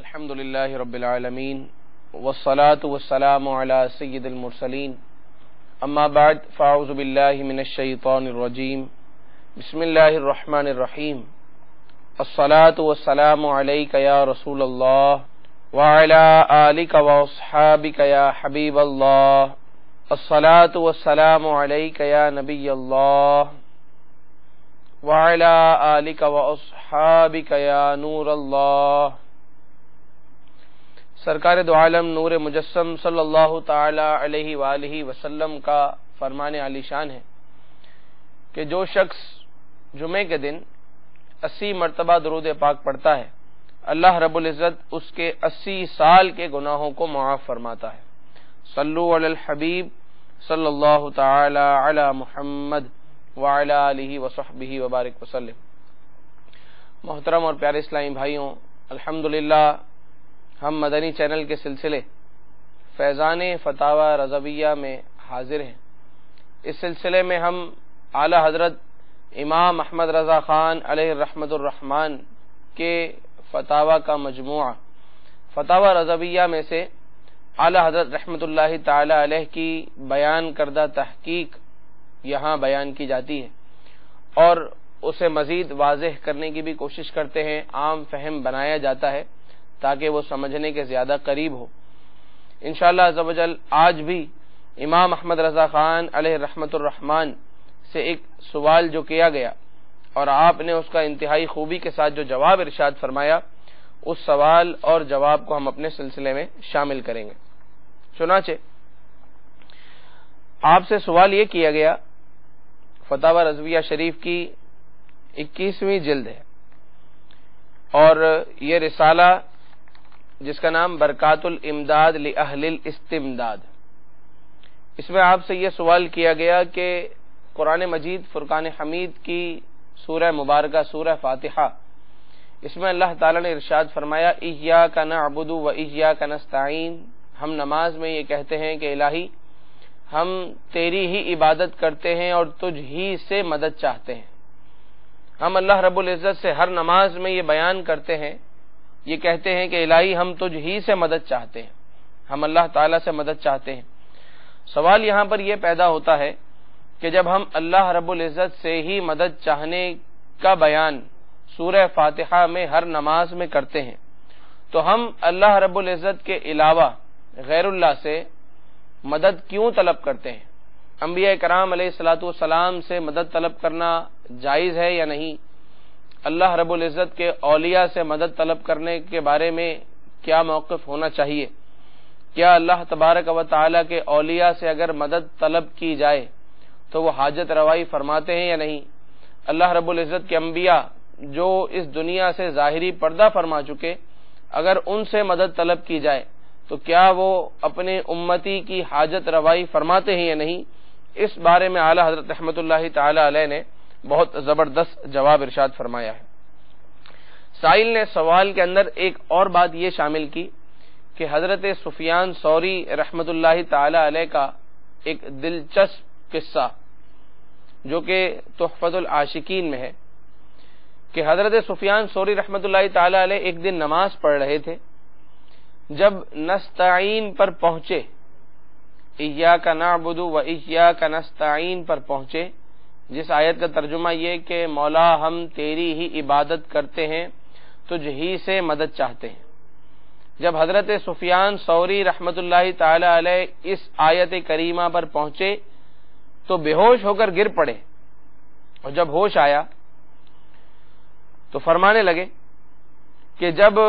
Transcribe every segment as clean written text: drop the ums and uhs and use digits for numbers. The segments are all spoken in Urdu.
الحمد للہ رب العالمین والصلاة والسلام علی سید المرسلین اما بعد فاعوذ باللہ من الشیطان الرجیم بسم اللہ الرحمن الرحیم الصلاة والسلام علیک یا رسول اللہ وعلی آلک واصحابک یا حبیب اللہ الصلاة والسلام علیک یا نبی اللہ وعلی آلک واصحابک یا نور اللہ۔ سرکار دو عالم نور مجسم صلی اللہ تعالی علیہ وآلہ وسلم کا فرمان عالی شان ہے کہ جو شخص جمعے کے دن 80 مرتبہ درود پاک پڑھتا ہے اللہ رب العزت اس کے 80 سال کے گناہوں کو معاف فرماتا ہے۔ صلو علی الحبیب صلی اللہ تعالی علی محمد وعلی آلہ وصحبہ وبارک وسلم۔ محترم اور پیارے اسلامی بھائیوں، الحمدللہ ہم مدنی چینل کے سلسلے فیضان فتاوی رضویہ میں حاضر ہیں۔ اس سلسلے میں ہم اعلی حضرت امام احمد رضا خان علیہ رحمت الرحمن کے فتاوی کا مجموعہ فتاوی رضویہ میں سے اعلی حضرت رحمت اللہ تعالی علیہ کی بیان کردہ تحقیق یہاں بیان کی جاتی ہے اور اسے مزید واضح کرنے کی بھی کوشش کرتے ہیں، عام فہم بنایا جاتا ہے تاکہ وہ سمجھنے کے زیادہ قریب ہو۔ انشاءاللہ عز و جل آج بھی امام احمد رضا خان علیہ رحمت الرحمن سے ایک سوال جو کیا گیا اور آپ نے اس کا انتہائی خوبی کے ساتھ جو جواب ارشاد فرمایا، اس سوال اور جواب کو ہم اپنے سلسلے میں شامل کریں گے۔ چنانچہ آپ سے سوال یہ کیا گیا، فتاوی رضویہ شریف کی 21ویں جلد ہے اور یہ رسالہ جس کا نام برکات الامداد لأہل الاستمداد، اس میں آپ سے یہ سوال کیا گیا کہ قرآن مجید فرقان حمید کی سورہ مبارکہ سورہ فاتحہ، اس میں اللہ تعالی نے ارشاد فرمایا ایاک نعبد و ایاک نستعین، ہم نماز میں یہ کہتے ہیں کہ الہی ہم تیری ہی عبادت کرتے ہیں اور تجھ ہی سے مدد چاہتے ہیں۔ ہم اللہ رب العزت سے ہر نماز میں یہ بیان کرتے ہیں، یہ کہتے ہیں کہ الہی ہم تجھ ہی سے مدد چاہتے ہیں، ہم اللہ تعالیٰ سے مدد چاہتے ہیں۔ سوال یہاں پر یہ پیدا ہوتا ہے کہ جب ہم اللہ رب العزت سے ہی مدد چاہنے کا بیان سورہ فاتحہ میں ہر نماز میں کرتے ہیں تو ہم اللہ رب العزت کے علاوہ غیر اللہ سے مدد کیوں طلب کرتے ہیں؟ انبیاء کرام علیہ الصلوۃ والسلام سے مدد طلب کرنا جائز ہے یا نہیں؟ اللہ رب العزت کے اولیاء سے مدد طلب کرنے کے بارے میں کیا موقف ہونا چاہیے؟ کیا اللہ تبارک و تعالیٰ کے اولیاء سے اگر مدد طلب کی جائے تو وہ حاجت روائی فرماتے ہیں یا نہیں؟ اللہ رب العزت کے انبیاء جو اس دنیا سے ظاہری پردہ فرما چکے، اگر ان سے مدد طلب کی جائے تو کیا وہ اپنے امتی کی حاجت روائی فرماتے ہیں یا نہیں؟ اس بارے میں اعلی حضرت رحمت اللہ تعالی علیہ نے بہت زبردست جواب ارشاد فرمایا ہے۔ سائل نے سوال کے اندر ایک اور بات یہ شامل کی کہ حضرت سفیان ثوری رحمت اللہ تعالی علیہ کا ایک دلچسپ قصہ جو کہ تحفۃ العاشقین میں ہے کہ حضرت سفیان ثوری رحمت اللہ تعالی علیہ ایک دن نماز پڑھ رہے تھے، جب نستعین پر پہنچے، ایاک نعبد و ایاک نستعین پر پہنچے، جس آیت کا ترجمہ یہ کہ مولا ہم تیری ہی عبادت کرتے ہیں، تجھ ہی سے مدد چاہتے ہیں۔ جب حضرت سفیان ثوری رحمت اللہ تعالی علیہ اس آیت کریمہ پر پہنچے تو بے ہوش ہو کر گر پڑے اور جب ہوش آیا تو فرمانے لگے کہ جب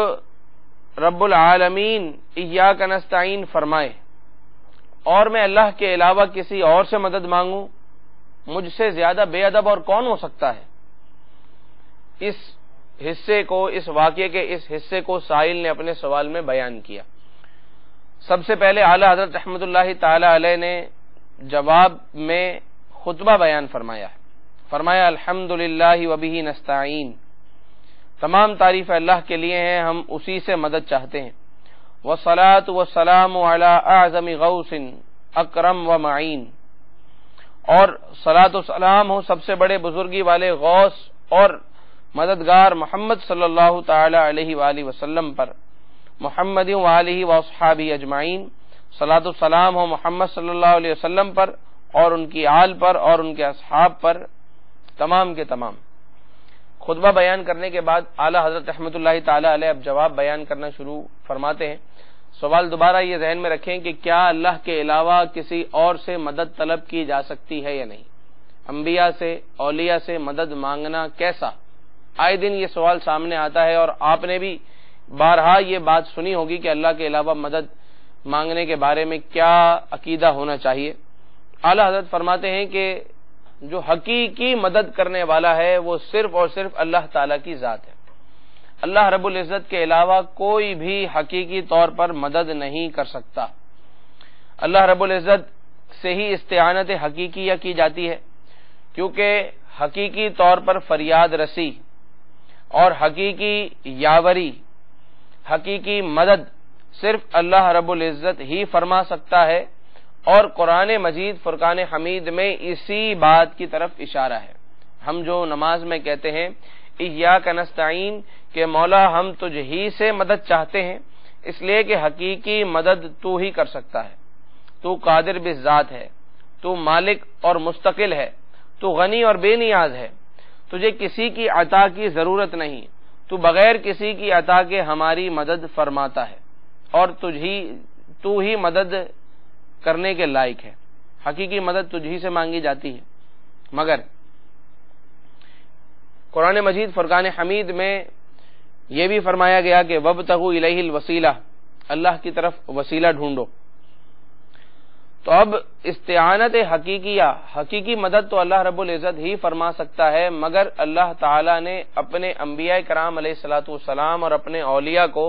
رب العالمین ایاک نستعین فرمائے اور میں اللہ کے علاوہ کسی اور سے مدد مانگوں، مجھ سے زیادہ بے ادب اور کون ہو سکتا ہے؟ اس حصے کو، اس واقعے کے اس حصے کو سائل نے اپنے سوال میں بیان کیا۔ سب سے پہلے اعلی حضرت رحمت اللہ تعالی علیہ نے جواب میں خطبہ بیان فرمایا الحمدللہ وبہ نستعین، تمام تعریف اللہ کے لیے ہیں، ہم اسی سے مدد چاہتے ہیں۔ والصلاۃ والسلام علی اعظم غوث اکرم و معین، اور صلاۃ و سلام ہو سب سے بڑے بزرگی والے غوث اور مددگار محمد صلی اللہ تعالی علیہ وآلہ وسلم پر، محمد و آلہ و اصحابہ اجمعین، صلاۃ و سلام ہو محمد صلی اللہ علیہ وسلم پر اور ان کی آل پر اور ان کے اصحاب پر تمام کے تمام۔ خطبہ بیان کرنے کے بعد اعلی حضرت رحمۃ اللہ تعالی علیہ اب جواب بیان کرنا شروع فرماتے ہیں۔ سوال دوبارہ یہ ذہن میں رکھیں کہ کیا اللہ کے علاوہ کسی اور سے مدد طلب کی جا سکتی ہے یا نہیں؟ انبیاء سے، اولیاء سے مدد مانگنا کیسا؟ آئے دن یہ سوال سامنے آتا ہے اور آپ نے بھی بارہا یہ بات سنی ہوگی کہ اللہ کے علاوہ مدد مانگنے کے بارے میں کیا عقیدہ ہونا چاہیے۔ اعلی حضرت فرماتے ہیں کہ جو حقیقی مدد کرنے والا ہے وہ صرف اور صرف اللہ تعالیٰ کی ذات ہے۔ اللہ رب العزت کے علاوہ کوئی بھی حقیقی طور پر مدد نہیں کر سکتا۔ اللہ رب العزت سے ہی استعانت حقیقیہ کی جاتی ہے، کیونکہ حقیقی طور پر فریاد رسی اور حقیقی یاوری، حقیقی مدد صرف اللہ رب العزت ہی فرما سکتا ہے، اور قرآن مجید فرقان حمید میں اسی بات کی طرف اشارہ ہے۔ ہم جو نماز میں کہتے ہیں ایاک نستعین کہ مولا ہم تجھ ہی سے مدد چاہتے ہیں، اس لیے کہ حقیقی مدد تو ہی کر سکتا ہے، تو قادر بالذات ہے، تو مالک اور مستقل ہے، تو غنی اور بے نیاز ہے، تجھے کسی کی عطا کی ضرورت نہیں، تو بغیر کسی کی عطا کے ہماری مدد فرماتا ہے، اور تو ہی مدد کرنے کے لائق ہے۔ حقیقی مدد تجھ ہی سے مانگی جاتی ہے، مگر قرآن مجید فرقان حمید میں یہ بھی فرمایا گیا کہ وابتغوا الیہ الوسیلہ، اللہ کی طرف وسیلہ ڈھونڈو۔ تو اب استعانت حقیقیہ، حقیقی مدد تو اللہ رب العزت ہی فرما سکتا ہے، مگر اللہ تعالی نے اپنے انبیاء کرام علیہ الصلوۃ والسلام اور اپنے اولیاء کو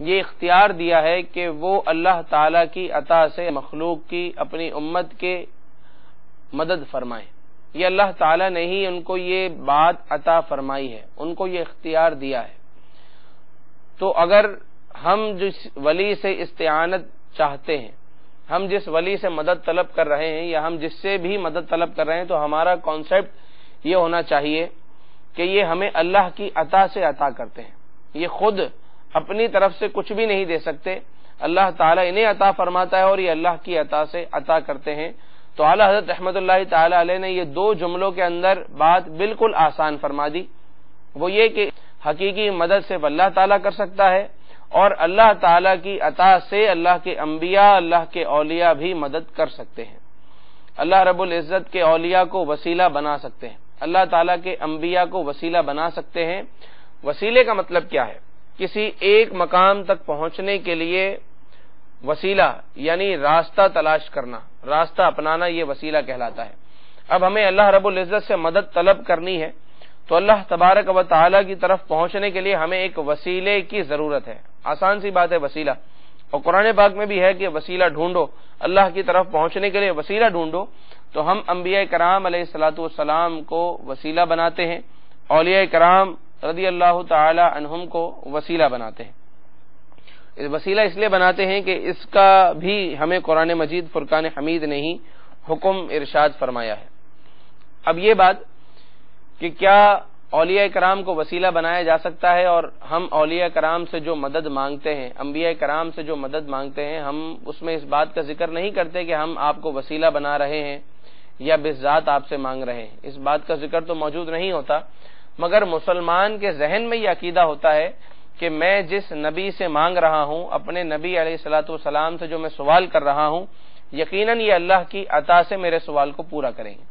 یہ اختیار دیا ہے کہ وہ اللہ تعالی کی عطا سے مخلوق کی، اپنی امت کے مدد فرمائیں۔ یہ اللہ تعالی نے ہی ان کو یہ بات عطا فرمائی ہے، ان کو یہ اختیار دیا ہے۔ تو اگر ہم جس ولی سے استعانت چاہتے ہیں، ہم جس ولی سے مدد طلب کر رہے ہیں، یا ہم جس سے بھی مدد طلب کر رہے ہیں، تو ہمارا کانسیپٹ یہ ہونا چاہیے کہ یہ ہمیں اللہ کی عطا سے عطا کرتے ہیں، یہ خود اپنی طرف سے کچھ بھی نہیں دے سکتے، اللہ تعالیٰ انہیں عطا فرماتا ہے اور یہ اللہ کی عطا سے عطا کرتے ہیں۔ تو اعلیٰ حضرت رحمۃ اللہ تعالی علیہ نے یہ دو جملوں کے اندر بات بالکل آسان فرما دی، وہ یہ کہ حقیقی مدد صرف اللہ تعالیٰ کر سکتا ہے، اور اللہ تعالیٰ کی عطا سے اللہ کے انبیاء، اللہ کے اولیاء بھی مدد کر سکتے ہیں۔ اللہ رب العزت کے اولیاء کو وسیلہ بنا سکتے ہیں، اللہ تعالیٰ کے انبیاء کو وسیلہ بنا سکتے ہیں۔ وسیلے کا مطلب کیا ہے؟ کسی ایک مقام تک پہنچنے کے لیے وسیلہ یعنی راستہ تلاش کرنا، راستہ اپنانا، یہ وسیلہ کہلاتا ہے۔ اب ہمیں اللہ رب العزت سے مدد طلب کرنی ہے، تو اللہ تبارک و تعالی کی طرف پہنچنے کے لیے ہمیں ایک وسیلے کی ضرورت ہے۔ آسان سی بات ہے وسیلہ، اور قرآن پاک میں بھی ہے کہ وسیلہ ڈھونڈو، اللہ کی طرف پہنچنے کے لیے وسیلہ ڈھونڈو۔ تو ہم انبیاء کرام علیہ الصلوۃ والسلام کو وسیلہ بناتے ہیں، اولیاء کرام رضی اللہ تعالی عنہم کو وسیلہ بناتے ہیں۔ وسیلہ اس لیے بناتے ہیں کہ اس کا بھی ہمیں قرآن مجید فرقان حمید نے ہی حکم ارشاد فرمایا ہے۔ اب یہ بات کہ کیا اولیاء کرام کو وسیلہ بنایا جا سکتا ہے، اور ہم اولیاء کرام سے جو مدد مانگتے ہیں، انبیاء کرام سے جو مدد مانگتے ہیں، ہم اس میں اس بات کا ذکر نہیں کرتے کہ ہم آپ کو وسیلہ بنا رہے ہیں یا بذات آپ سے مانگ رہے ہیں، اس بات کا ذکر تو موجود نہیں ہوتا، مگر مسلمان کے ذہن میں یہ عقیدہ ہوتا ہے کہ میں جس نبی سے مانگ رہا ہوں، اپنے نبی علیہ الصلوۃ والسلام سے جو میں سوال کر رہا ہوں، یقیناً یہ اللہ کی عطا سے میرے سوال کو پورا کریں گے۔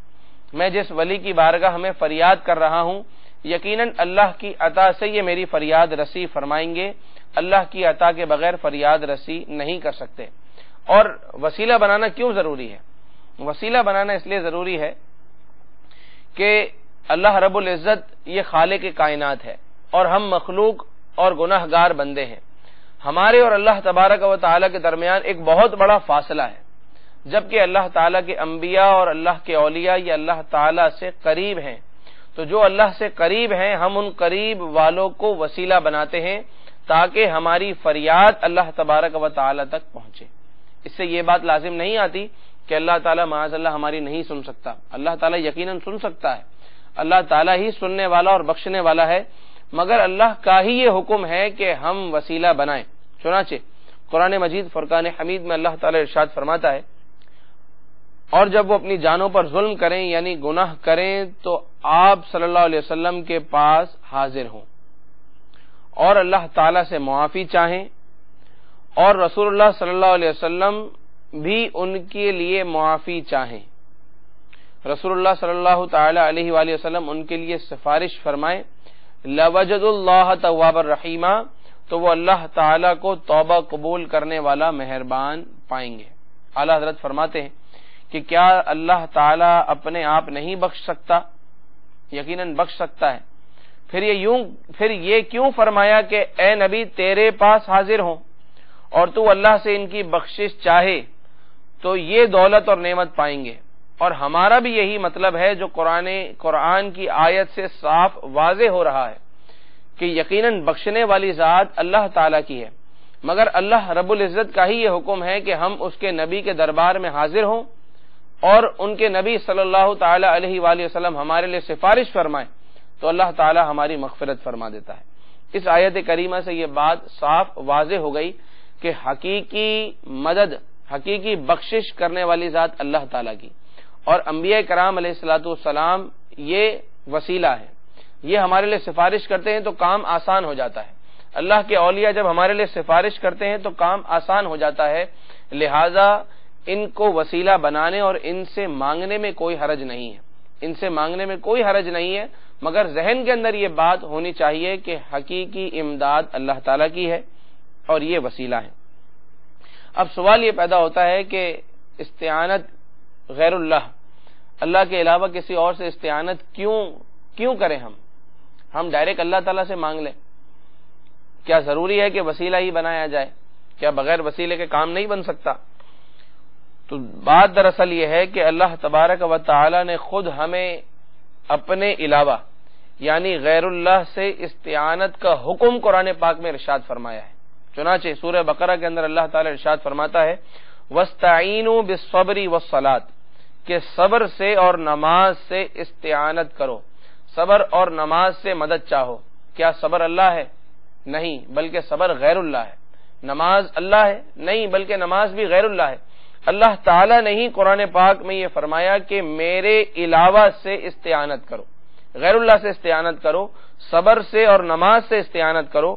میں جس ولی کی بارگاہ میں فریاد کر رہا ہوں، یقیناً اللہ کی عطا سے یہ میری فریاد رسی فرمائیں گے، اللہ کی عطا کے بغیر فریاد رسی نہیں کر سکتے۔ اور وسیلہ بنانا کیوں ضروری ہے؟ وسیلہ بنانا اس لیے ضروری ہے کہ اللہ رب العزت یہ خالق کائنات ہے، اور ہم مخلوق اور گناہ گار بندے ہیں۔ ہمارے اور اللہ تبارک و تعالی کے درمیان ایک بہت بڑا فاصلہ ہے، جبکہ اللہ تعالیٰ کے انبیاء اور اللہ کے اولیاء یہ اللہ تعالیٰ سے قریب ہیں۔ تو جو اللہ سے قریب ہیں، ہم ان قریب والوں کو وسیلہ بناتے ہیں تاکہ ہماری فریاد اللہ تبارک و تعالی تک پہنچے۔ اس سے یہ بات لازم نہیں آتی کہ اللہ تعالیٰ معاذ اللہ ہماری نہیں سن سکتا، اللہ تعالیٰ یقیناً سن سکتا ہے، اللہ تعالیٰ ہی سننے والا اور بخشنے والا ہے، مگر اللہ کا ہی یہ حکم ہے کہ ہم وسیلہ بنائیں۔ چنانچہ قرآن مجید فرقان حمید میں اللہ تعالی ارشاد فرماتا ہے، اور جب وہ اپنی جانوں پر ظلم کریں یعنی گناہ کریں تو آپ صلی اللہ علیہ وسلم کے پاس حاضر ہوں اور اللہ تعالی سے معافی چاہیں، اور رسول اللہ صلی اللہ علیہ وسلم بھی ان کے لیے معافی چاہیں، رسول اللہ صلی اللہ تعالی علیہ وآلہ وسلم ان کے لیے سفارش فرمائیں، لوجد اللہ تواب الرحیم، تو وہ اللہ تعالی کو توبہ قبول کرنے والا مہربان پائیں گے۔ اعلیٰ حضرت فرماتے ہیں کہ کیا اللہ تعالی اپنے آپ نہیں بخش سکتا؟ یقیناً بخش سکتا ہے، پھر یہ کیوں فرمایا کہ اے نبی تیرے پاس حاضر ہوں اور تو اللہ سے ان کی بخشش چاہے تو یہ دولت اور نعمت پائیں گے۔ اور ہمارا بھی یہی مطلب ہے جو قرآن کی آیت سے صاف واضح ہو رہا ہے کہ یقیناً بخشنے والی ذات اللہ تعالیٰ کی ہے، مگر اللہ رب العزت کا ہی یہ حکم ہے کہ ہم اس کے نبی کے دربار میں حاضر ہوں اور ان کے نبی صلی اللہ تعالی علیہ وآلہ وسلم ہمارے لیے سفارش فرمائیں تو اللہ تعالی ہماری مغفرت فرما دیتا ہے۔ اس آیت کریمہ سے یہ بات صاف واضح ہو گئی کہ حقیقی مدد، حقیقی بخشش کرنے والی ذات اللہ تعالیٰ کی، اور انبیاء کرام علیہ الصلوۃ والسلام یہ وسیلہ ہے، یہ ہمارے لیے سفارش کرتے ہیں تو کام آسان ہو جاتا ہے۔ اللہ کے اولیاء جب ہمارے لیے سفارش کرتے ہیں تو کام آسان ہو جاتا ہے، لہذا ان کو وسیلہ بنانے اور ان سے مانگنے میں کوئی حرج نہیں ہے، ان سے مانگنے میں کوئی حرج نہیں ہے، مگر ذہن کے اندر یہ بات ہونی چاہیے کہ حقیقی امداد اللہ تعالیٰ کی ہے اور یہ وسیلہ ہے۔ اب سوال یہ پیدا ہوتا ہے کہ استعانت غیر اللہ کے علاوہ کسی اور سے استعانت کیوں کریں؟ ہم ڈائریکٹ اللہ تعالیٰ سے مانگ لیں، کیا ضروری ہے کہ وسیلہ ہی بنایا جائے؟ کیا بغیر وسیلے کے کام نہیں بن سکتا؟ تو بات دراصل یہ ہے کہ اللہ تبارک و تعالی نے خود ہمیں اپنے علاوہ یعنی غیر اللہ سے استعانت کا حکم قرآن پاک میں ارشاد فرمایا ہے۔ چنانچہ سورہ بقرہ کے اندر اللہ تعالی ارشاد فرماتا ہے وَاسْتَعِینُوا بِالصَّبْرِ وَالصَّلَاةِ، کہ صبر سے اور نماز سے استعانت کرو، صبر اور نماز سے مدد چاہو۔ کیا صبر اللہ ہے؟ نہیں، بلکہ صبر غیر اللہ ہے۔ نماز اللہ ہے؟ نہیں، بلکہ نماز بھی غیر اللہ ہے۔ اللہ تعالیٰ نے ہی قرآن پاک میں یہ فرمایا کہ میرے علاوہ سے استعانت کرو، غیر اللہ سے استعانت کرو، صبر سے اور نماز سے استعانت کرو۔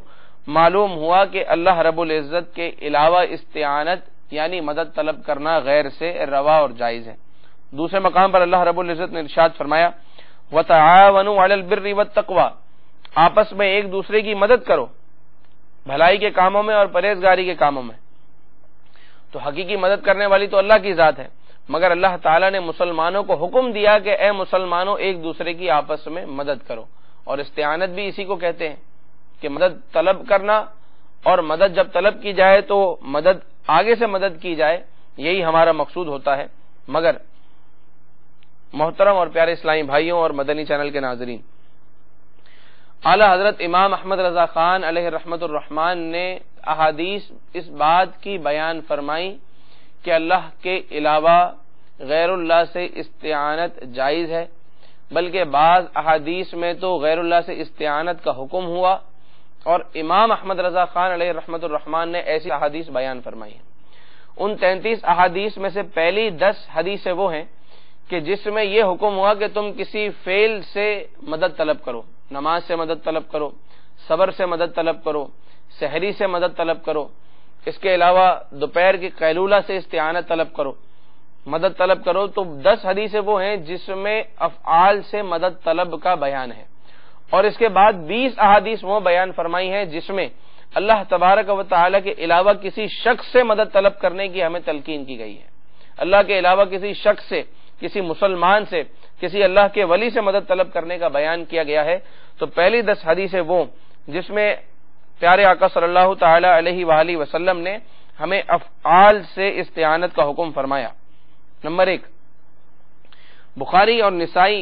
معلوم ہوا کہ اللہ رب العزت کے علاوہ استعانت یعنی مدد طلب کرنا غیر سے روا اور جائز ہے۔ دوسرے مقام پر اللہ رب العزت نے ارشاد فرمایا وَتَعَاوَنُوا عَلَى الْبِرِّ وَالتَّقْوَى، آپس میں ایک دوسرے کی مدد کرو بھلائی کے کاموں میں اور پرہیزگاری کے کاموں میں۔ تو حقیقی مدد کرنے والی تو اللہ کی ذات ہے، مگر اللہ تعالیٰ نے مسلمانوں کو حکم دیا کہ اے مسلمانوں ایک دوسرے کی آپس میں مدد کرو، اور استعانت بھی اسی کو کہتے ہیں کہ مدد طلب کرنا، اور مدد جب طلب کی جائے تو مدد آگے سے مدد کی جائے، یہی ہمارا مقصود ہوتا ہے۔ مگر محترم اور پیارے اسلامی بھائیوں اور مدنی چینل کے ناظرین، اعلیٰ حضرت امام احمد رضا خان علیہ رحمت الرحمن نے احادیث اس بات کی بیان فرمائی کہ اللہ کے علاوہ غیر اللہ سے استعانت جائز ہے، بلکہ بعض احادیث میں تو غیر اللہ سے استعانت کا حکم ہوا، اور امام احمد رضا خان علیہ رحمت الرحمن نے ایسی احادیث بیان فرمائی ہیں۔ ان 33 احادیث میں سے پہلی 10 حدیثیں وہ ہیں کہ جس میں یہ حکم ہوا کہ تم کسی فعل سے مدد طلب کرو، نماز سے مدد طلب کرو، صبر سے مدد طلب کرو، سحری سے مدد طلب کرو، اس کے علاوہ دوپہر کی قیلولہ سے استعانت طلب کرو، مدد طلب کرو۔ تو 10 حدیثیں وہ ہیں جس میں افعال سے مدد طلب کا بیان ہے، اور اس کے بعد 20 احادیث وہ بیان فرمائی ہیں جس میں اللہ تبارک و تعالی کے علاوہ کسی شخص سے مدد طلب کرنے کی ہمیں تلقین کی گئی ہے۔ اللہ کے علاوہ کسی شخص سے، کسی مسلمان سے، کسی اللہ کے ولی سے مدد طلب کرنے کا بیان کیا گیا ہے۔ تو پہلی 10 حدیثیں وہ جس میں پیارے آقا صلی اللہ تعالی علیہ وآلہ وسلم نے ہمیں افعال سے استعانت کا حکم فرمایا۔ نمبر 1، بخاری اور نسائی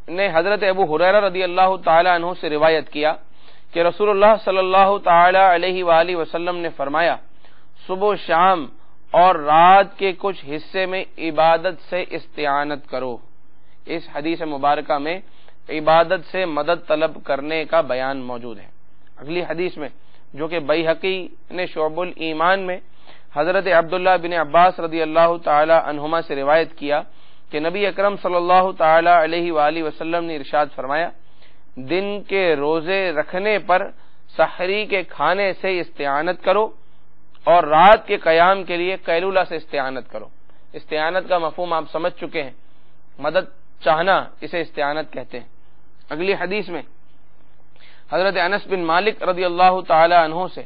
نے حضرت ابو ہریرہ رضی اللہ تعالی عنہ سے روایت کیا کہ رسول اللہ صلی اللہ تعالی علیہ وآلہ وسلم نے فرمایا صبح و شام اور رات کے کچھ حصے میں عبادت سے استعانت کرو۔ اس حدیث مبارکہ میں عبادت سے مدد طلب کرنے کا بیان موجود ہے۔ اگلی حدیث میں جو کہ بیہقی نے شعب الایمان میں حضرت عبداللہ بن عباس رضی اللہ تعالی عنہما سے روایت کیا کہ نبی اکرم صلی اللہ تعالی علیہ وآلہ وسلم نے ارشاد فرمایا، دن کے روزے رکھنے پر سحری کے کھانے سے استعانت کرو اور رات کے قیام کے لیے قیلولہ سے استعانت کرو۔ استعانت کا مفہوم آپ سمجھ چکے ہیں، مدد چاہنا اسے استعانت کہتے ہیں۔ اگلی حدیث میں حضرت انس بن مالک رضی اللہ تعالی عنہ سے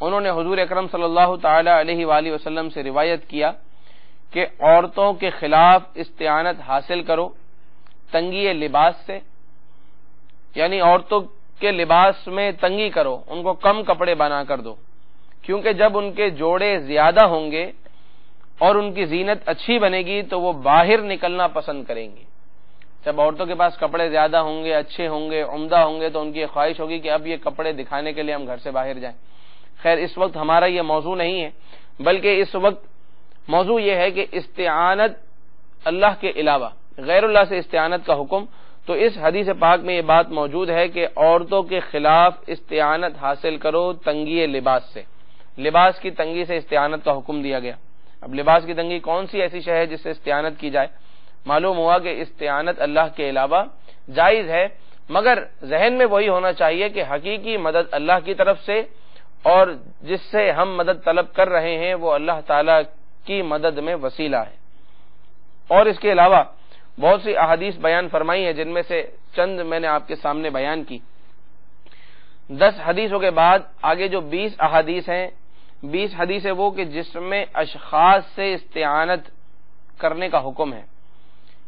انہوں نے حضور اکرم صلی اللہ تعالی علیہ وآلہ وسلم سے روایت کیا کہ عورتوں کے خلاف استعانت حاصل کرو تنگی لباس سے، یعنی عورتوں کے لباس میں تنگی کرو، ان کو کم کپڑے بنا کر دو، کیونکہ جب ان کے جوڑے زیادہ ہوں گے اور ان کی زینت اچھی بنے گی تو وہ باہر نکلنا پسند کریں گی۔ جب عورتوں کے پاس کپڑے زیادہ ہوں گے، اچھے ہوں گے، عمدہ ہوں گے، تو ان کی یہ خواہش ہوگی کہ اب یہ کپڑے دکھانے کے لیے ہم گھر سے باہر جائیں۔ خیر اس وقت ہمارا یہ موضوع نہیں ہے، بلکہ اس وقت موضوع یہ ہے کہ استعانت اللہ کے علاوہ غیر اللہ سے استعانت کا حکم، تو اس حدیث پاک میں یہ بات موجود ہے کہ عورتوں کے خلاف استعانت حاصل کرو تنگی لباس سے، لباس کی تنگی سے استعانت کا حکم دیا گیا۔ اب لباس کی تنگی کون سی ایسی شے ہے جس سے استعانت کی جائے؟ معلوم ہوا کہ استعانت اللہ کے علاوہ جائز ہے، مگر ذہن میں وہی ہونا چاہیے کہ حقیقی مدد اللہ کی طرف سے، اور جس سے ہم مدد طلب کر رہے ہیں وہ اللہ تعالی کی مدد میں وسیلہ ہے۔ اور اس کے علاوہ بہت سی احادیث بیان فرمائی ہیں، جن میں سے چند میں نے آپ کے سامنے بیان کی۔ 10 حدیثوں کے بعد آگے جو 20 احادیث ہیں، 20 حدیث ہے وہ کہ جس میں اشخاص سے استعانت کرنے کا حکم ہے،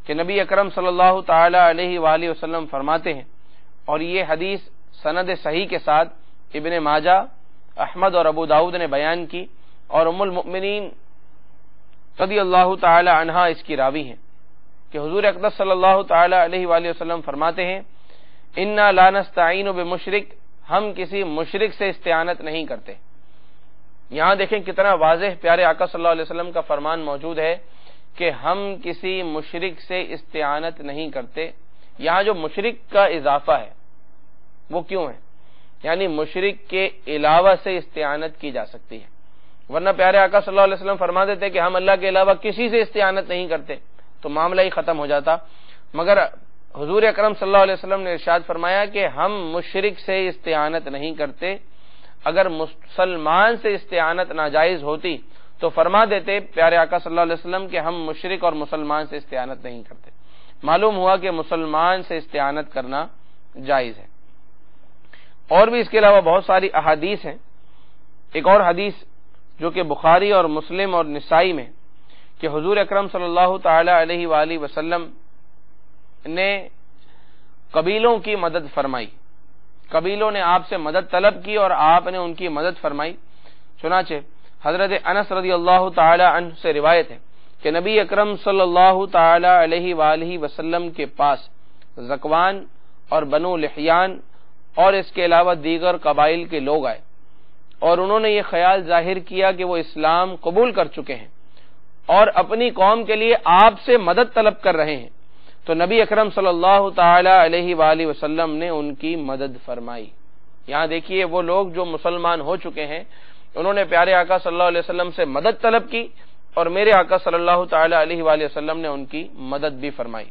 کہ نبی اکرم صلی اللہ تعالی علیہ وآلہ وسلم فرماتے ہیں، اور یہ حدیث سند صحیح کے ساتھ ابن ماجہ، احمد اور ابو داؤد نے بیان کی، اور ام المؤمنین رضی اللہ تعالی عنہا اس کی راوی ہیں، کہ حضور اقدس صلی اللہ تعالی علیہ وآلہ وسلم فرماتے ہیں، انا لا نستعین بمشرک، ہم کسی مشرک سے استعانت نہیں کرتے۔ یہاں دیکھیں کتنا واضح پیارے آقا صلی اللہ علیہ وسلم کا فرمان موجود ہے کہ ہم کسی مشرک سے استعانت نہیں کرتے۔ یہاں جو مشرک کا اضافہ ہے وہ کیوں ہے؟ یعنی مشرک کے علاوہ سے استعانت کی جا سکتی ہے، ورنہ پیارے آقا صلی اللہ علیہ وسلم فرما دیتے کہ ہم اللہ کے علاوہ کسی سے استعانت نہیں کرتے تو معاملہ ہی ختم ہو جاتا، مگر حضور اکرم صلی اللہ علیہ وسلم نے ارشاد فرمایا کہ ہم مشرک سے استعانت نہیں کرتے۔ اگر مسلمان سے استعانت ناجائز ہوتی تو فرما دیتے پیارے آقا صلی اللہ علیہ وسلم کہ ہم مشرک اور مسلمان سے استعانت نہیں کرتے۔ معلوم ہوا کہ مسلمان سے استعانت کرنا جائز ہے۔ اور بھی اس کے علاوہ بہت ساری احادیث ہیں۔ ایک اور حدیث جو کہ بخاری اور مسلم اور نسائی میں، کہ حضور اکرم صلی اللہ تعالی علیہ وآلہ وسلم نے قبیلوں کی مدد فرمائی، قبیلوں نے آپ سے مدد طلب کی اور آپ نے ان کی مدد فرمائی۔ چنانچہ حضرت انس رضی اللہ تعالی عنہ سے روایت ہے کہ نبی اکرم صلی اللہ تعالی علیہ وآلہ وسلم کے پاس زکوان اور بنو لحیان اور اس کے علاوہ دیگر قبائل کے لوگ آئے، اور انہوں نے یہ خیال ظاہر کیا کہ وہ اسلام قبول کر چکے ہیں اور اپنی قوم کے لیے آپ سے مدد طلب کر رہے ہیں، تو نبی اکرم صلی اللہ تعالی علیہ وآلہ وسلم نے ان کی مدد فرمائی۔ یہاں دیکھیے وہ لوگ جو مسلمان ہو چکے ہیں، انہوں نے پیارے آقا صلی اللہ علیہ وسلم سے مدد طلب کی، اور میرے آقا صلی اللہ تعالی علیہ وآلہ وسلم نے ان کی مدد بھی فرمائی۔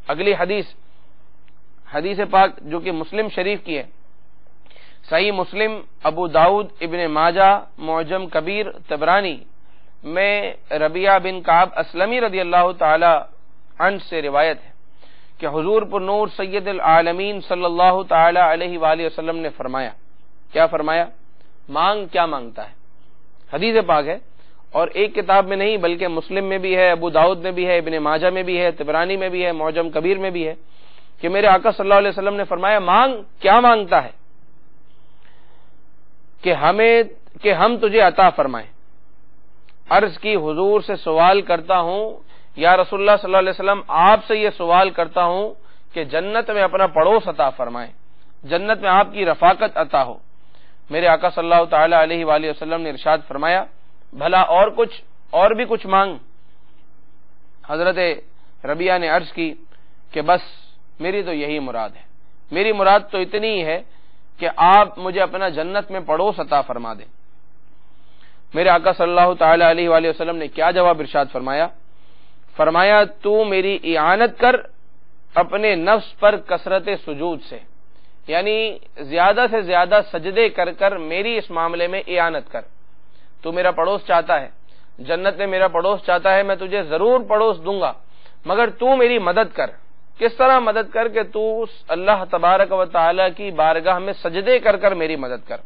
اگلی حدیث پاک جو کہ مسلم شریف کی ہے، صحیح مسلم، ابو داؤد، ابن ماجہ، معجم کبیر، طبرانی میں ربیعہ بن کعب اسلمی رضی اللہ تعالی عنہ سے روایت ہے کہ حضور پر نور سید العالمین صلی اللہ تعالی علیہ وآلہ وسلم نے فرمایا، کیا فرمایا؟ مانگ کیا مانگتا ہے؟ حدیث پاک ہے، اور ایک کتاب میں نہیں بلکہ مسلم میں بھی ہے، ابو داؤد میں بھی ہے، ابن ماجہ میں بھی ہے، طبرانی میں بھی ہے، معجم کبیر میں بھی ہے، کہ میرے آقا صلی اللہ علیہ وسلم نے فرمایا مانگ کیا مانگتا ہے کہ ہم تجھے عطا فرمائیں۔ عرض کی حضور سے سوال کرتا ہوں یا رسول اللہ صلی اللہ علیہ وسلم آپ سے یہ سوال کرتا ہوں کہ جنت میں اپنا پڑوس عطا فرمائیں، جنت میں آپ کی رفاقت عطا ہو۔ میرے آقا صلی اللہ تعالی علیہ وآلہ وسلم نے ارشاد فرمایا بھلا اور بھی کچھ مانگ۔ حضرت ربیعہ نے عرض کی کہ بس میری تو یہی مراد ہے، میری مراد تو اتنی ہی ہے کہ آپ مجھے اپنا جنت میں پڑوس عطا فرما دیں۔ میرے آقا صلی اللہ تعالی علیہ وآلہ وسلم نے کیا جواب ارشاد فرمایا؟ فرمایا تو میری اعانت کر اپنے نفس پر کثرت سجود سے، یعنی زیادہ سے زیادہ سجدے کر کر میری اس معاملے میں اعانت کر۔ تو میرا پڑوس چاہتا ہے، جنت میں میرا پڑوس چاہتا ہے، میں تجھے ضرور پڑوس دوں گا، مگر تو میری مدد کر۔ کس طرح مدد کر کہ تو اللہ تبارک و تعالی کی بارگاہ میں سجدے کر کر میری مدد کر۔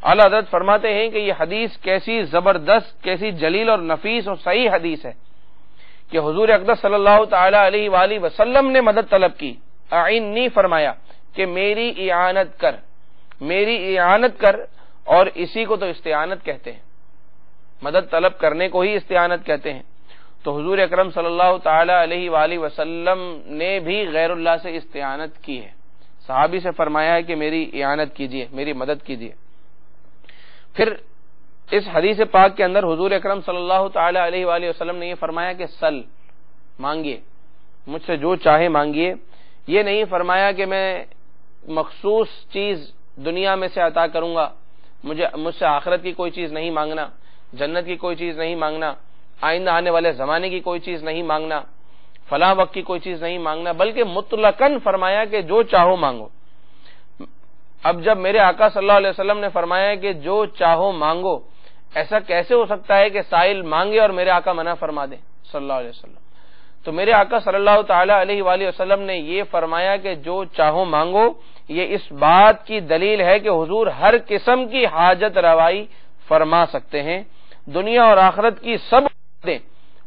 اعلیٰ حضرت فرماتے ہیں کہ یہ حدیث کیسی زبردست، کیسی جلیل اور نفیس اور صحیح حدیث ہے کہ حضور اقدس صلی اللہ تعالی علیہ وآلہ وسلم نے مدد طلب کی، اعنی فرمایا کہ میری اعانت کر، میری اعانت کر، اور اسی کو تو استعانت کہتے ہیں، مدد طلب کرنے کو ہی استعانت کہتے ہیں۔ تو حضور اکرم صلی اللہ تعالی علیہ وآلہ وسلم نے بھی غیر اللہ سے استعانت کی ہے، صحابی سے فرمایا ہے کہ میری اعانت کیجیے، میری مدد کیجیے۔ پھر اس حدیث پاک کے اندر حضور اکرم صلی اللہ تعالی علیہ وآلہ وسلم نے یہ فرمایا کہ سل، مانگیے، مجھ سے جو چاہے مانگیے۔ یہ نہیں فرمایا کہ میں مخصوص چیز دنیا میں سے عطا کروں گا، مجھ سے آخرت کی کوئی چیز نہیں مانگنا، جنت کی کوئی چیز نہیں مانگنا، آئندہ آنے والے زمانے کی کوئی چیز نہیں مانگنا، فلاں وقت کی کوئی چیز نہیں مانگنا، بلکہ مطلقاً فرمایا کہ جو چاہو مانگو۔ اب جب میرے آقا صلی اللہ علیہ وسلم نے فرمایا کہ جو چاہو مانگو، ایسا کیسے ہو سکتا ہے کہ سائل مانگے اور میرے آقا منع فرما دیں صلی اللہ علیہ وسلم؟ تو میرے آقا صلی اللہ تعالی علیہ وآلہ وسلم نے یہ فرمایا کہ جو چاہو مانگو، یہ اس بات کی دلیل ہے کہ حضور ہر قسم کی حاجت روائی فرما سکتے ہیں، دنیا اور آخرت کی سب باتیں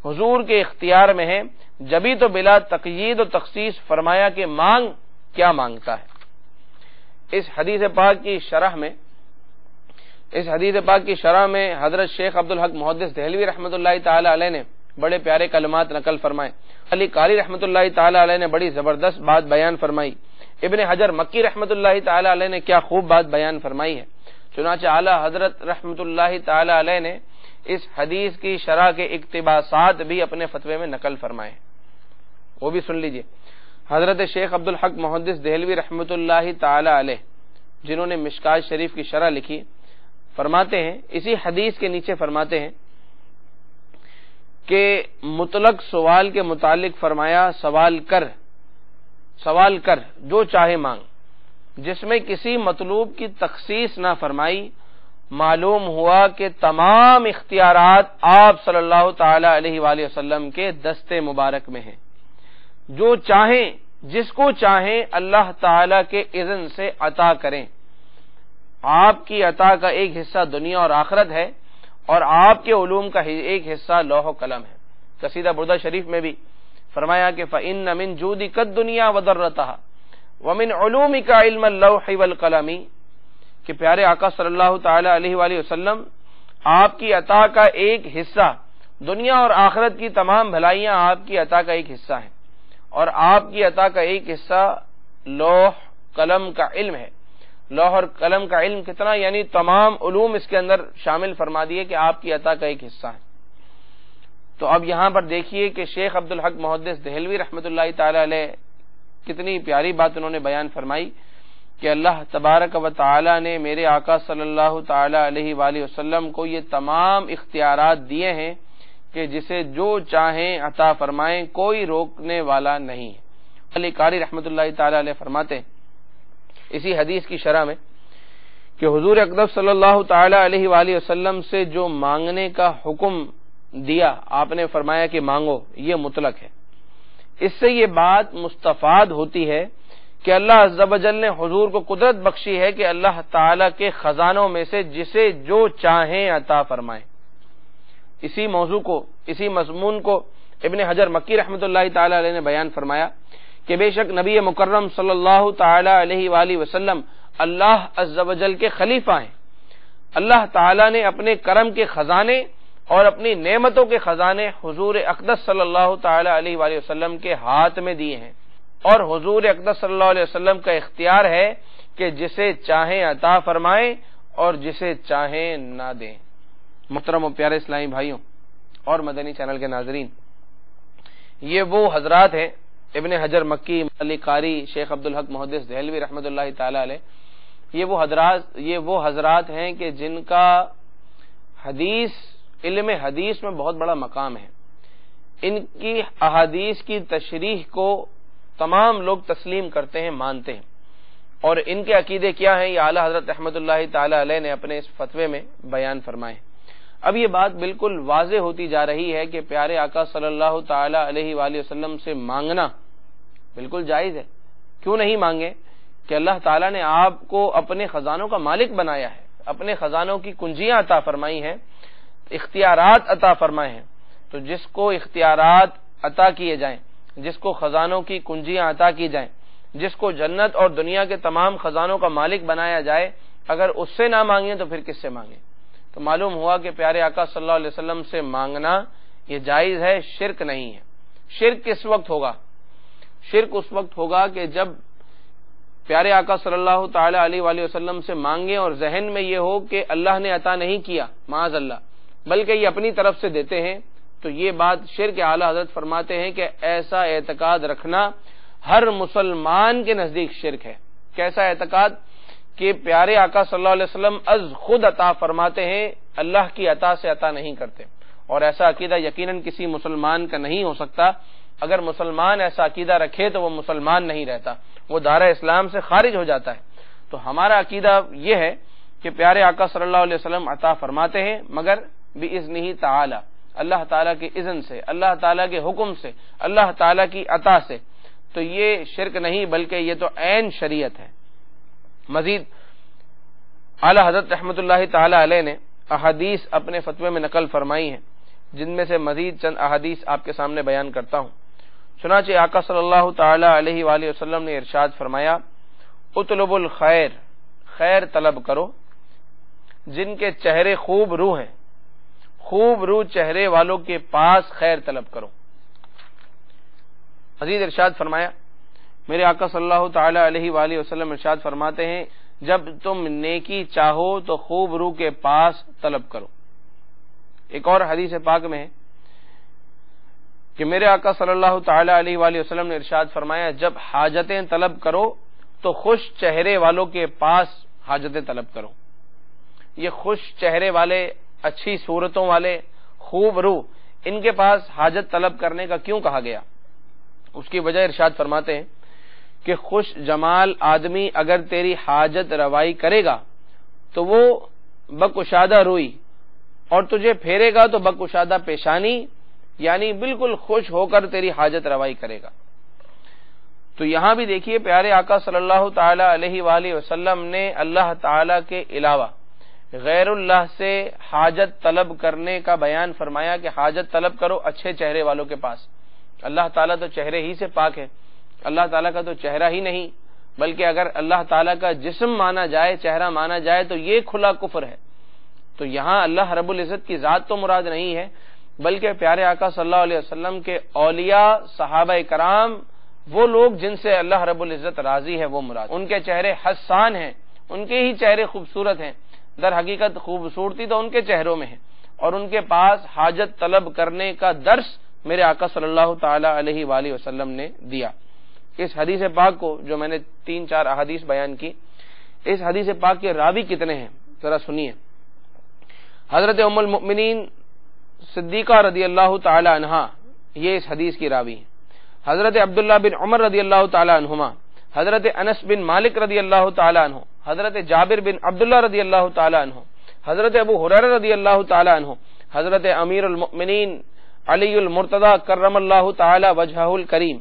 حضور کے اختیار میں ہیں، جبھی تو بلا تقیید و تخصیص فرمایا کہ مانگ، کیا مانگتا ہے۔ اس حدیث پاک کی شرح میں حضرت شیخ عبدالحق محدث دہلوی رحمۃ اللہ تعالی علیہ نے بڑے پیارے کلمات نقل فرمائے، علی قاری رحمۃ اللہ تعالی علیہ نے بڑی زبردست بات بیان فرمائی، ابن حجر مکی رحمۃ اللہ تعالی علیہ نے کیا خوب بات بیان فرمائی ہے۔ چنانچہ اعلیٰ حضرت رحمۃ اللہ تعالی علیہ نے اس حدیث کی شرح کے اقتباسات بھی اپنے فتوے میں نقل فرمائے، وہ بھی سن لیجئے۔ حضرت شیخ عبدالحق محدث دہلوی رحمۃ اللہ تعالی علیہ، جنہوں نے مشکات شریف کی شرح لکھی، فرماتے ہیں، اسی حدیث کے نیچے فرماتے ہیں کہ مطلق سوال کے متعلق فرمایا سوال کر جو چاہے مانگ، جس میں کسی مطلوب کی تخصیص نہ فرمائی۔ معلوم ہوا کہ تمام اختیارات آپ صلی اللہ تعالی علیہ وآلہ وسلم کے دستے مبارک میں ہیں، جو چاہیں، جس کو چاہیں اللہ تعالی کے اذن سے عطا کریں۔ آپ کی عطا کا ایک حصہ دنیا اور آخرت ہے، اور آپ کے علوم کا ایک حصہ لوح و قلم ہے۔ قصیدہ بردہ شریف میں بھی فرمایا کہ فَإِنَّ مِن جُودِكَ الدُّنْيَا وَضَرَّتَهَا وَمِنْ عُلُومِكَ عِلْمَ اللَّوْحِ وَالْقَلَمِ، کہ پیارے آقا صلی اللہ تعالی علیہ وآلہ وسلم، آپ کی عطا کا ایک حصہ، دنیا اور آخرت کی تمام بھلائیاں آپ کی عطا کا ایک حصہ ہیں، اور آپ کی عطا کا ایک حصہ لوح قلم کا علم ہے۔ لوح اور قلم کا علم کتنا، یعنی تمام علوم اس کے اندر شامل فرما دیے کہ آپ کی عطا کا ایک حصہ ہے۔ تو اب یہاں پر دیکھیے کہ شیخ عبدالحق محدث دہلوی رحمۃ اللہ تعالی علیہ کتنی پیاری بات انہوں نے بیان فرمائی کہ اللہ تبارک و تعالی نے میرے آقا صلی اللہ تعالی علیہ وآلہ وسلم کو یہ تمام اختیارات دیے ہیں کہ جسے جو چاہیں عطا فرمائیں، کوئی روکنے والا نہیں۔ علی قاری رحمۃ اللہ تعالی علیہ فرماتے ہیں اسی حدیث کی شرح میں کہ حضور اقدس صلی اللہ تعالی علیہ وآلہ وسلم سے جو مانگنے کا حکم دیا، آپ نے فرمایا کہ مانگو، یہ مطلق ہے۔ اس سے یہ بات مستفاد ہوتی ہے کہ اللہ عز و جل نے حضور کو قدرت بخشی ہے کہ اللہ تعالی کے خزانوں میں سے جسے جو چاہیں عطا فرمائیں۔ اسی موضوع کو، اسی مضمون کو ابن حجر مکی رحمۃ اللہ تعالی علیہ نے بیان فرمایا کہ بے شک نبی مکرم صلی اللہ تعالی علیہ وآلہ وسلم اللہ عز و جل کے خلیفہ ہیں۔ اللہ تعالی نے اپنے کرم کے خزانے اور اپنی نعمتوں کے خزانے حضور اقدس صلی اللہ تعالی علیہ وآلہ وسلم کے ہاتھ میں دیے ہیں، اور حضور اقدس صلی اللہ علیہ وسلم کا اختیار ہے کہ جسے چاہیں عطا فرمائیں اور جسے چاہیں نہ دیں۔ محترم و پیارے اسلامی بھائیوں اور مدنی چینل کے ناظرین، یہ وہ حضرات ہیں ابن حجر مکی، علی قاری، شیخ عبدالحق محدث دہلوی رحمۃ اللہ تعالی علیہ، یہ وہ حضرات ہیں کہ جن کا علم حدیث میں بہت بڑا مقام ہے. ان کی احادیث کی تشریح کو تمام لوگ تسلیم کرتے ہیں، مانتے ہیں، اور ان کے عقیدے کیا ہیں یہ اعلی حضرت رحمۃ اللہ تعالی علیہ نے اپنے اس فتوے میں بیان فرمائے. اب یہ بات بالکل واضح ہوتی جا رہی ہے کہ پیارے آقا صلی اللہ تعالی علیہ وآلہ وسلم سے مانگنا بالکل جائز ہے. کیوں نہیں مانگے کہ اللہ تعالیٰ نے آپ کو اپنے خزانوں کا مالک بنایا ہے، اپنے خزانوں کی کنجیاں عطا فرمائی ہیں، اختیارات عطا فرمائے ہیں. تو جس کو اختیارات عطا کیے جائیں، جس کو خزانوں کی کنجیاں عطا کی جائیں، جس کو جنت اور دنیا کے تمام خزانوں کا مالک بنایا جائے، اگر اس سے نہ مانگیں تو پھر کس سے مانگیں؟ تو معلوم ہوا کہ پیارے آقا صلی اللہ علیہ وسلم سے مانگنا یہ جائز ہے، شرک نہیں ہے. شرک کس وقت ہوگا؟ شرک اس وقت ہوگا کہ جب پیارے آقا صلی اللہ تعالی علیہ وآلہ وسلم سے مانگیں اور ذہن میں یہ ہو کہ اللہ نے عطا نہیں کیا معاذ اللہ، بلکہ یہ اپنی طرف سے دیتے ہیں. تو یہ بات شرک اعلی حضرت فرماتے ہیں کہ ایسا اعتقاد رکھنا ہر مسلمان کے نزدیک شرک ہے. کیسا اعتقاد؟ کہ پیارے آقا صلی اللہ علیہ وسلم از خود عطا فرماتے ہیں، اللہ کی عطا سے عطا نہیں کرتے. اور ایسا عقیدہ یقیناً کسی مسلمان کا نہیں ہو سکتا. اگر مسلمان ایسا عقیدہ رکھے تو وہ مسلمان نہیں رہتا، وہ دائرہ اسلام سے خارج ہو جاتا ہے. تو ہمارا عقیدہ یہ ہے کہ پیارے آقا صلی اللہ علیہ وسلم عطا فرماتے ہیں، مگر بِإِذْنِهِ تعالی، اللہ تعالیٰ کے اذن سے، اللہ تعالیٰ کے حکم سے، اللہ تعالیٰ کی عطا سے. تو یہ شرک نہیں بلکہ یہ تو عین شریعت ہے. مزید اعلی حضرت رحمۃ اللہ تعالی علیہ نے احادیث اپنے فتوے میں نقل فرمائی ہیں، جن میں سے مزید چند احادیث آپ کے سامنے بیان کرتا ہوں. چنانچہ آقا صلی اللہ تعالی علیہ وآلہ وسلم نے ارشاد فرمایا، اطلب الخیر، خیر طلب کرو. جن کے چہرے خوب رو ہیں، خوب رو چہرے والوں کے پاس خیر طلب کرو. مزید ارشاد فرمایا، میرے آقا صلی اللہ تعالی علیہ وآلہ وسلم ارشاد فرماتے ہیں، جب تم نیکی چاہو تو خوب رو کے پاس طلب کرو. ایک اور حدیث پاک میں ہے کہ میرے آقا صلی اللہ تعالی علیہ وآلہ وسلم نے ارشاد فرمایا، جب حاجتیں طلب کرو تو خوش چہرے والوں کے پاس حاجتیں طلب کرو. یہ خوش چہرے والے، اچھی صورتوں والے، خوب رو، ان کے پاس حاجت طلب کرنے کا کیوں کہا گیا؟ اس کی وجہ ارشاد فرماتے ہیں کہ خوش جمال آدمی اگر تیری حاجت روائی کرے گا تو وہ بکشادہ روئی، اور تجھے پھیرے گا تو بکشادہ پیشانی، یعنی بالکل خوش ہو کر تیری حاجت روائی کرے گا. تو یہاں بھی دیکھیے پیارے آقا صلی اللہ تعالی علیہ وآلہ وسلم نے اللہ تعالی کے علاوہ غیر اللہ سے حاجت طلب کرنے کا بیان فرمایا کہ حاجت طلب کرو اچھے چہرے والوں کے پاس. اللہ تعالیٰ تو چہرے ہی سے پاک ہے، اللہ تعالیٰ کا تو چہرہ ہی نہیں، بلکہ اگر اللہ تعالیٰ کا جسم مانا جائے، چہرہ مانا جائے تو یہ کھلا کفر ہے. تو یہاں اللہ رب العزت کی ذات تو مراد نہیں ہے، بلکہ پیارے آقا صلی اللہ علیہ وسلم کے اولیاء، صحابہ کرام، وہ لوگ جن سے اللہ رب العزت راضی ہے وہ مراد. ان کے چہرے حسان ہیں، ان کے ہی چہرے خوبصورت ہیں. در حقیقت خوبصورتی تو ان کے چہروں میں ہے، اور ان کے پاس حاجت طلب کرنے کا درس میرے آقا صلی اللہ تعالی علیہ وآلہ وسلم نے دیا. اس حدیث پاک کو جو میں نے 3-4 احادیث بیان کی، اس حدیث پاک کے راوی کتنے ہیں ذرا سنیے. حضرت ام المؤمنین صدیقہ رضی اللہ تعالی عنہا، یہ اس حدیث کی راوی ہیں. حضرت عبداللہ بن عمر رضی اللہ تعالی عنہما، حضرت انس بن مالک رضی اللہ تعالی عنہ، حضرت جابر بن عبداللہ رضی اللہ تعالی عنہ، حضرت ابو ہریرہ رضی اللہ تعالی عنہ، حضرت امیر المؤمنین علی المرتضی کرم اللہ تعالی وجہہ الکریم،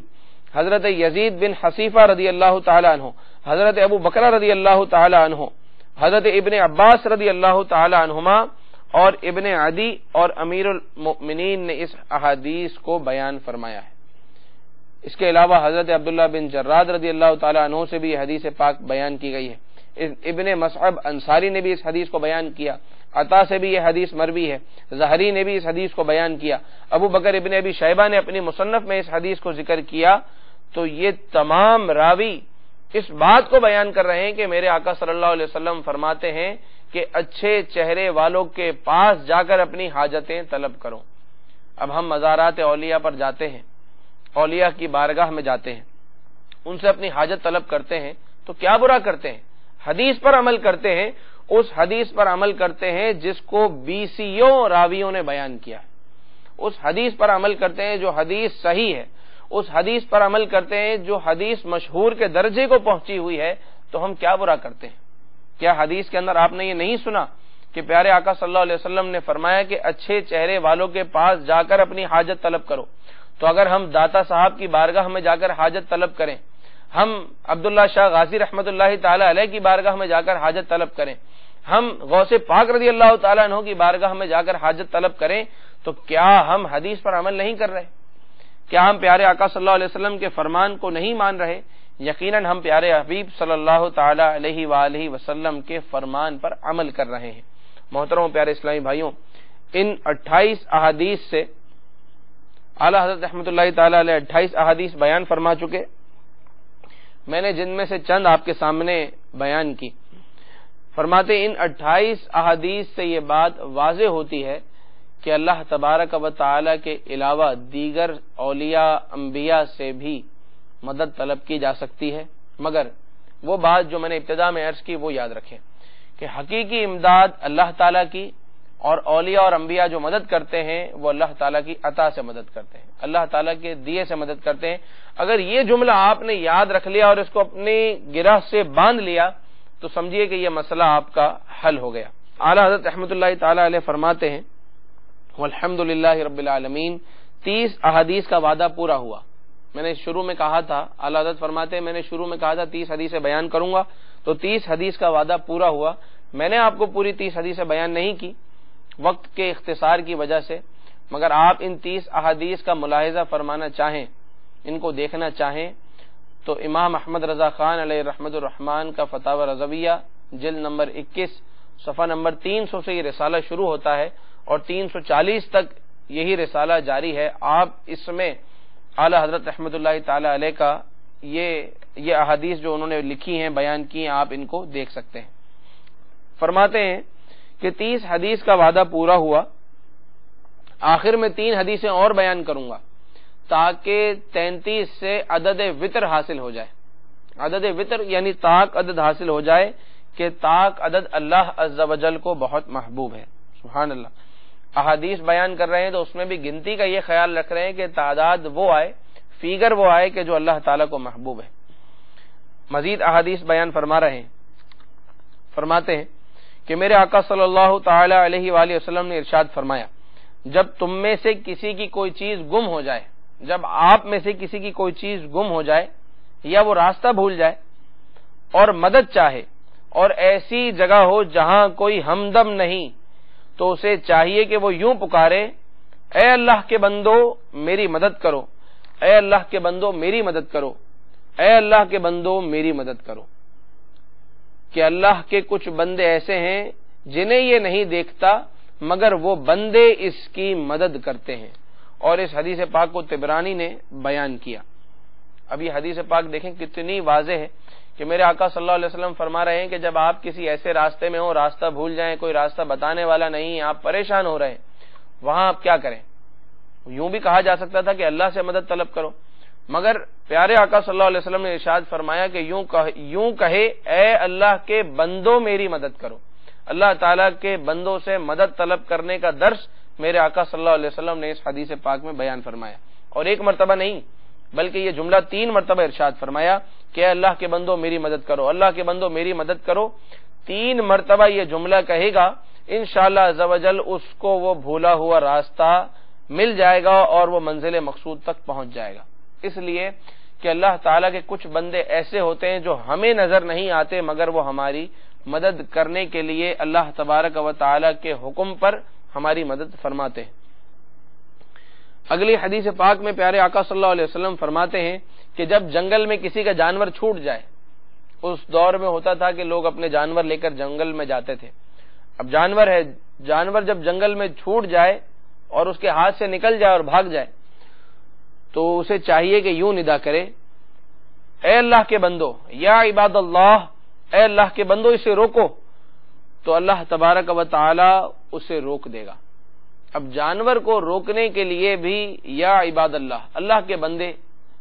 حضرت یزید بن حصیفہ رضی اللہ تعالی عنہ، حضرت ابو بکر رضی اللہ تعالی عنہ، حضرت ابن عباس رضی اللہ تعالی عنہما اور ابن عدی اور امیر المؤمنین نے اس احادیث کو بیان فرمایا ہے. اس کے علاوہ حضرت عبداللہ بن جراد رضی اللہ تعالی عنہ سے بھی حدیث پاک بیان کی گئی ہے. ابن مصعب انصاری نے بھی اس حدیث کو بیان کیا، عطا سے بھی یہ حدیث مروی ہے، زہری نے بھی اس حدیث کو بیان کیا، ابو بکر ابن ابی شیبہ نے اپنی مصنف میں اس حدیث کو ذکر کیا. تو یہ تمام راوی اس بات کو بیان کر رہے ہیں کہ میرے آقا صلی اللہ علیہ وسلم فرماتے ہیں کہ اچھے چہرے والوں کے پاس جا کر اپنی حاجتیں طلب کرو. اب ہم مزارات اولیاء پر جاتے ہیں، اولیاء کی بارگاہ میں جاتے ہیں، ان سے اپنی حاجت طلب کرتے ہیں، تو کیا برا کرتے ہیں؟ حدیث پر عمل کرتے ہیں اس حدیث پر عمل کرتے ہیں جس کو بیسیوں راویوں نے بیان کیا، اس حدیث پر عمل کرتے ہیں جو حدیث صحیح ہے، اس حدیث پر عمل کرتے ہیں جو حدیث مشہور کے درجے کو پہنچی ہوئی ہے، تو ہم کیا برا کرتے ہیں؟ کیا حدیث کے اندر آپ نے یہ نہیں سنا کہ پیارے آقا صلی اللہ علیہ وسلم نے فرمایا کہ اچھے چہرے والوں کے پاس جا کر اپنی حاجت طلب کرو؟ تو اگر ہم داتا صاحب کی بارگاہ میں جا کر حاجت طلب کریں، ہم عبداللہ شاہ غازی رحمۃ اللہ تعالی علیہ کی بارگاہ میں جا کر حاجت طلب کریں، ہم غوث پاک رضی اللہ تعالیٰ عنہ کی بارگاہ میں جا کر حاجت طلب کریں، تو کیا ہم حدیث پر عمل نہیں کر رہے؟ کیا ہم پیارے آقا صلی اللہ علیہ وسلم کے فرمان کو نہیں مان رہے؟ یقیناً ہم پیارے حبیب صلی اللہ تعالی علیہ وآلہ وسلم کے فرمان پر عمل کر رہے ہیں۔ محترم پیارے اسلامی بھائیوں، ان 28 احادیث سے اعلی حضرت رحمۃ اللہ تعالی علیہ 28 احادیث بیان فرما چکے، میں نے جن میں سے چند آپ کے سامنے بیان کی۔ فرماتے ان 28 احادیث سے یہ بات واضح ہوتی ہے کہ اللہ تبارک و تعالی کے علاوہ دیگر اولیاء انبیاء سے بھی مدد طلب کی جا سکتی ہے، مگر وہ بات جو میں نے ابتدا میں عرض کی وہ یاد رکھیں کہ حقیقی امداد اللہ تعالیٰ کی، اور اولیاء اور انبیاء جو مدد کرتے ہیں وہ اللہ تعالیٰ کی عطا سے مدد کرتے ہیں، اللہ تعالیٰ کے دیے سے مدد کرتے ہیں۔ اگر یہ جملہ آپ نے یاد رکھ لیا اور اس کو اپنی گرہ سے باندھ لیا تو سمجھیے کہ یہ مسئلہ آپ کا حل ہو گیا۔ اعلیٰ حضرت رحمۃ اللہ تعالی علیہ فرماتے ہیں والحمد للہ رب العالمین، 30 احادیث کا وعدہ پورا ہوا۔ میں نے شروع میں کہا تھا، اعلیٰ حضرت فرماتے ہیں میں نے شروع میں کہا تھا 30 حدیثیں بیان کروں گا، تو 30 حدیث کا وعدہ پورا ہوا۔ میں نے آپ کو پوری 30 حدیثیں بیان نہیں کی وقت کے اختصار کی وجہ سے، مگر آپ ان 30 احادیث کا ملاحظہ فرمانا چاہیں، ان کو دیکھنا چاہیں، تو امام احمد رضا خان علیہ رحمت الرحمان کا فتاوی رضویہ جلد نمبر 21 صفحہ نمبر 300 سے یہ رسالہ شروع ہوتا ہے اور 340 تک یہی رسالہ جاری ہے۔ آپ اس میں اعلی حضرت رحمت اللہ تعالی علیہ کا یہ احادیث جو انہوں نے لکھی ہیں بیان کی ہیں، آپ ان کو دیکھ سکتے ہیں۔ فرماتے ہیں کہ 30 حدیث کا وعدہ پورا ہوا، آخر میں 3 حدیثیں اور بیان کروں گا تاکہ 33 سے عدد وطر حاصل ہو جائے۔ عدد وطر یعنی طاق عدد حاصل ہو جائے کہ طاق عدد اللہ عز و جل کو بہت محبوب ہے۔ سبحان اللہ، احادیث بیان کر رہے ہیں تو اس میں بھی گنتی کا یہ خیال رکھ رہے ہیں کہ تعداد وہ آئے، فیگر وہ آئے کہ جو اللہ تعالیٰ کو محبوب ہے۔ مزید احادیث بیان فرما رہے ہیں، فرماتے ہیں کہ میرے آقا صلی اللہ تعالی علیہ وآلہ وسلم نے ارشاد فرمایا، جب تم میں سے کسی کی کوئی چیز گم ہو جائے، جب آپ میں سے کسی کی کوئی چیز گم ہو جائے یا وہ راستہ بھول جائے اور مدد چاہے اور ایسی جگہ ہو جہاں کوئی ہمدم نہیں، تو اسے چاہیے کہ وہ یوں پکارے، اے اللہ کے بندو میری مدد کرو، اے اللہ کے بندو میری مدد کرو، اے اللہ کے بندو میری مدد کرو۔ کہ اللہ کے کچھ بندے ایسے ہیں جنہیں یہ نہیں دیکھتا مگر وہ بندے اس کی مدد کرتے ہیں، اور اس حدیث پاک کو طبرانی نے بیان کیا۔ اب یہ حدیث پاک دیکھیں کتنی واضح ہے کہ میرے آقا صلی اللہ علیہ وسلم فرما رہے ہیں کہ جب آپ کسی ایسے راستے میں ہو، راستہ بھول جائیں، کوئی راستہ بتانے والا نہیں، آپ پریشان ہو رہے ہیں، وہاں آپ کیا کریں؟ یوں بھی کہا جا سکتا تھا کہ اللہ سے مدد طلب کرو، مگر پیارے آقا صلی اللہ علیہ وسلم نے ارشاد فرمایا کہ یوں کہے اے اللہ کے بندوں میری مدد کرو۔ اللہ تعالیٰ کے بندوں سے مدد طلب کرنے کا درس میرے آقا صلی اللہ علیہ وسلم نے اس حدیث پاک میں بیان فرمایا، اور ایک مرتبہ نہیں بلکہ یہ جملہ 3 مرتبہ ارشاد فرمایا کہ اے اللہ کے بندوں میری مدد کرو، اللہ کے بندوں میری مدد کرو۔ 3 مرتبہ یہ جملہ کہے گا، انشاءاللہ عز و جل اس کو وہ بھولا ہوا راستہ مل جائے گا اور وہ منزل مقصود تک پہنچ جائے گا۔ اس لیے کہ اللہ تعالیٰ کے کچھ بندے ایسے ہوتے ہیں جو ہمیں نظر نہیں آتے مگر وہ ہماری مدد کرنے کے لیے اللہ تبارک و تعالیٰ کے حکم پر ہماری مدد فرماتے ہیں۔ اگلی حدیث پاک میں پیارے آقا صلی اللہ علیہ وسلم فرماتے ہیں کہ جب جنگل میں کسی کا جانور چھوٹ جائے، اس دور میں ہوتا تھا کہ لوگ اپنے جانور لے کر جنگل میں جاتے تھے، اب جانور ہے، جانور جب جنگل میں چھوٹ جائے اور اس کے ہاتھ سے نکل جائے اور بھاگ جائے تو اسے چاہیے کہ یوں ندا کرے، اے اللہ کے بندو، یا عباد اللہ، اے اللہ کے بندو اسے روکو، تو اللہ تبارک و تعالی اسے روک دے گا۔ اب جانور کو روکنے کے لیے بھی یا عباد اللہ، اللہ کے بندے،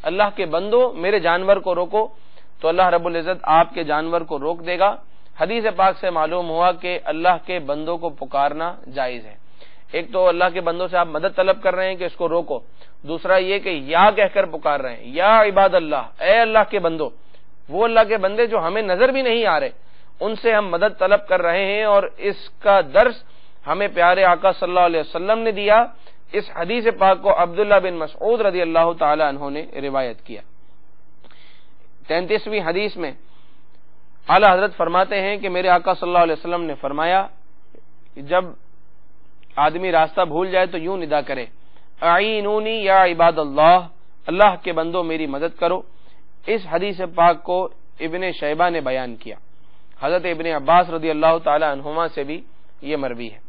اللہ کے بندو میرے جانور کو روکو، تو اللہ رب العزت آپ کے جانور کو روک دے گا۔ حدیث پاک سے معلوم ہوا کہ اللہ کے بندوں کو پکارنا جائز ہے۔ ایک تو اللہ کے بندوں سے آپ مدد طلب کر رہے ہیں کہ اس کو روکو، دوسرا یہ کہ یا کہہ کر پکار رہے ہیں، یا عباد اللہ، اے اللہ کے بندو، وہ اللہ کے بندے جو ہمیں نظر بھی نہیں آ رہے ان سے ہم مدد طلب کر رہے ہیں، اور اس کا درس ہمیں پیارے آقا صلی اللہ علیہ وسلم نے دیا۔ اس حدیث پاک کو عبداللہ بن مسعود رضی اللہ تعالی عنہ نے روایت کیا۔ 33ویں حدیث میں اعلی حضرت فرماتے ہیں کہ میرے آقا صلی اللہ علیہ وسلم نے فرمایا کہ جب آدمی راستہ بھول جائے تو یوں ندا کرے، اعینونی یا عباد اللہ، اللہ کے بندوں میری مدد کرو۔ اس حدیث پاک کو ابن شیبہ نے بیان کیا، حضرت ابن عباس رضی اللہ تعالی عنہما سے بھی یہ مروی ہے۔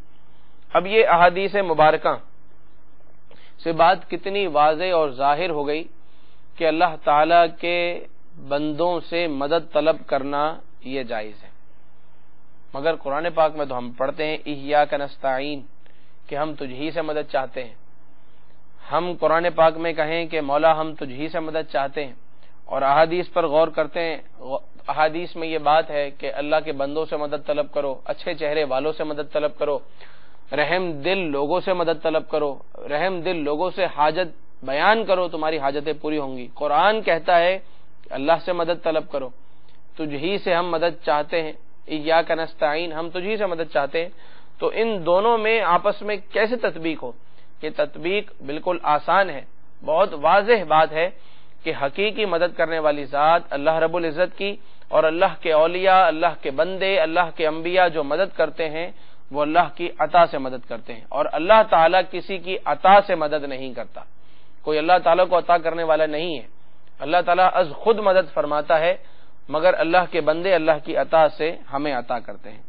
اب یہ احادیث مبارکہ سے بات کتنی واضح اور ظاہر ہو گئی کہ اللہ تعالی کے بندوں سے مدد طلب کرنا یہ جائز ہے، مگر قرآن پاک میں تو ہم پڑھتے ہیں ایاک نستعین، کہ ہم تجھ ہی سے مدد چاہتے ہیں۔ ہم قرآن پاک میں کہیں کہ مولا ہم تجھ ہی سے مدد چاہتے ہیں، اور احادیث پر غور کرتے ہیں، احادیث میں یہ بات ہے کہ اللہ کے بندوں سے مدد طلب کرو، اچھے چہرے والوں سے مدد طلب کرو، رحم دل لوگوں سے مدد طلب کرو، رحم دل لوگوں سے حاجت بیان کرو، تمہاری حاجتیں پوری ہوں گی۔ قرآن کہتا ہے اللہ سے مدد طلب کرو، تجھ ہی سے ہم مدد چاہتے ہیں، ایاک نستعین، ہم تجھ ہی سے مدد چاہتے ہیں۔ تو ان دونوں میں آپس میں کیسے تطبیق ہو؟ یہ تطبیق بالکل آسان ہے، بہت واضح بات ہے کہ حقیقی مدد کرنے والی ذات اللہ رب العزت کی، اور اللہ کے اولیاء، اللہ کے بندے، اللہ کے انبیاء جو مدد کرتے ہیں وہ اللہ کی عطا سے مدد کرتے ہیں، اور اللہ تعالیٰ کسی کی عطا سے مدد نہیں کرتا، کوئی اللہ تعالیٰ کو عطا کرنے والا نہیں ہے، اللہ تعالیٰ از خود مدد فرماتا ہے، مگر اللہ کے بندے اللہ کی عطا سے ہمیں عطا کرتے ہیں۔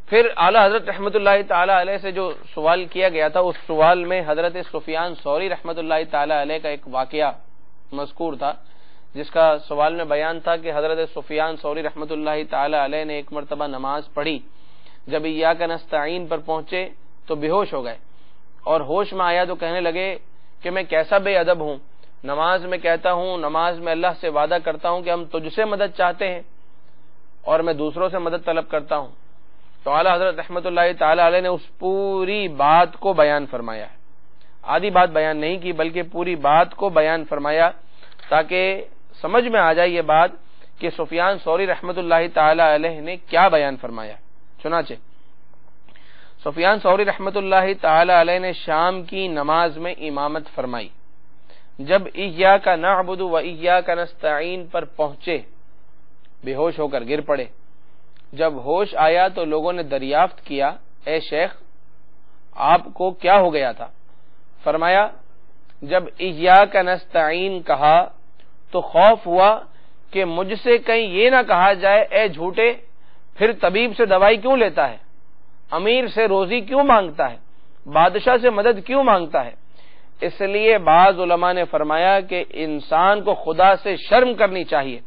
پھر اعلی حضرت رحمۃ اللہ تعالی علیہ سے جو سوال کیا گیا تھا، اس سوال میں حضرت سفیان ثوری رحمۃ اللہ تعالی علیہ کا ایک واقعہ مذکور تھا، جس کا سوال میں بیان تھا کہ حضرت سفیان ثوری رحمۃ اللہ تعالی علیہ نے ایک مرتبہ نماز پڑھی، جب ایاک نستعین پر پہنچے تو بے ہوش ہو گئے، اور ہوش میں آیا تو کہنے لگے کہ میں کیسا بے ادب ہوں، نماز میں کہتا ہوں، نماز میں اللہ سے وعدہ کرتا ہوں کہ ہم تجھ سے مدد چاہتے ہیں، اور میں دوسروں سے مدد طلب کرتا ہوں۔ تو اعلیٰ حضرت رحمۃ اللہ تعالی علیہ نے اس پوری بات کو بیان فرمایا ہے، آدھی بات بیان نہیں کی بلکہ پوری بات کو بیان فرمایا، تاکہ سمجھ میں آ جائے یہ بات کہ سفیان ثوری رحمۃ اللہ تعالی علیہ نے کیا بیان فرمایا۔ چنانچہ سفیان ثوری رحمۃ اللہ تعالی علیہ نے شام کی نماز میں امامت فرمائی، جب ایاک نعبد و ایاک نستعین پر پہنچے بے ہوش ہو کر گر پڑے، جب ہوش آیا تو لوگوں نے دریافت کیا، اے شیخ آپ کو کیا ہو گیا تھا؟ فرمایا جب ایاک نستعین کہا تو خوف ہوا کہ مجھ سے کہیں یہ نہ کہا جائے اے جھوٹے، پھر طبیب سے دوائی کیوں لیتا ہے، امیر سے روزی کیوں مانگتا ہے، بادشاہ سے مدد کیوں مانگتا ہے۔ اس لیے بعض علماء نے فرمایا کہ انسان کو خدا سے شرم کرنی چاہیے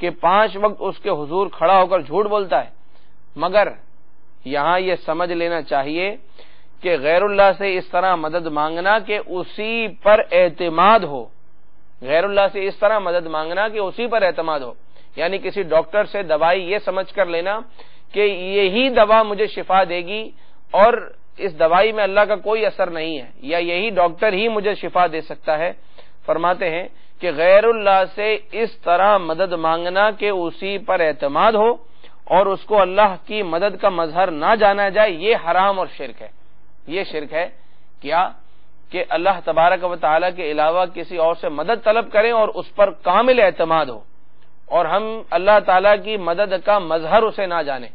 کہ 5 وقت اس کے حضور کھڑا ہو کر جھوٹ بولتا ہے، مگر یہاں یہ سمجھ لینا چاہیے کہ غیر اللہ سے اس طرح مدد مانگنا کہ اسی پر اعتماد ہو، غیر اللہ سے اس طرح مدد مانگنا کہ اسی پر اعتماد ہو، یعنی کسی ڈاکٹر سے دوائی یہ سمجھ کر لینا کہ یہی دوا مجھے شفا دے گی اور اس دوائی میں اللہ کا کوئی اثر نہیں ہے، یا یہی ڈاکٹر ہی مجھے شفا دے سکتا ہے۔ فرماتے ہیں کہ غیر اللہ سے اس طرح مدد مانگنا کہ اسی پر اعتماد ہو اور اس کو اللہ کی مدد کا مظہر نہ جانا جائے، یہ حرام اور شرک ہے۔ یہ شرک ہے کیا کہ اللہ تبارک و تعالیٰ کے علاوہ کسی اور سے مدد طلب کریں اور اس پر کامل اعتماد ہو، اور ہم اللہ تعالیٰ کی مدد کا مظہر اسے نہ جانیں،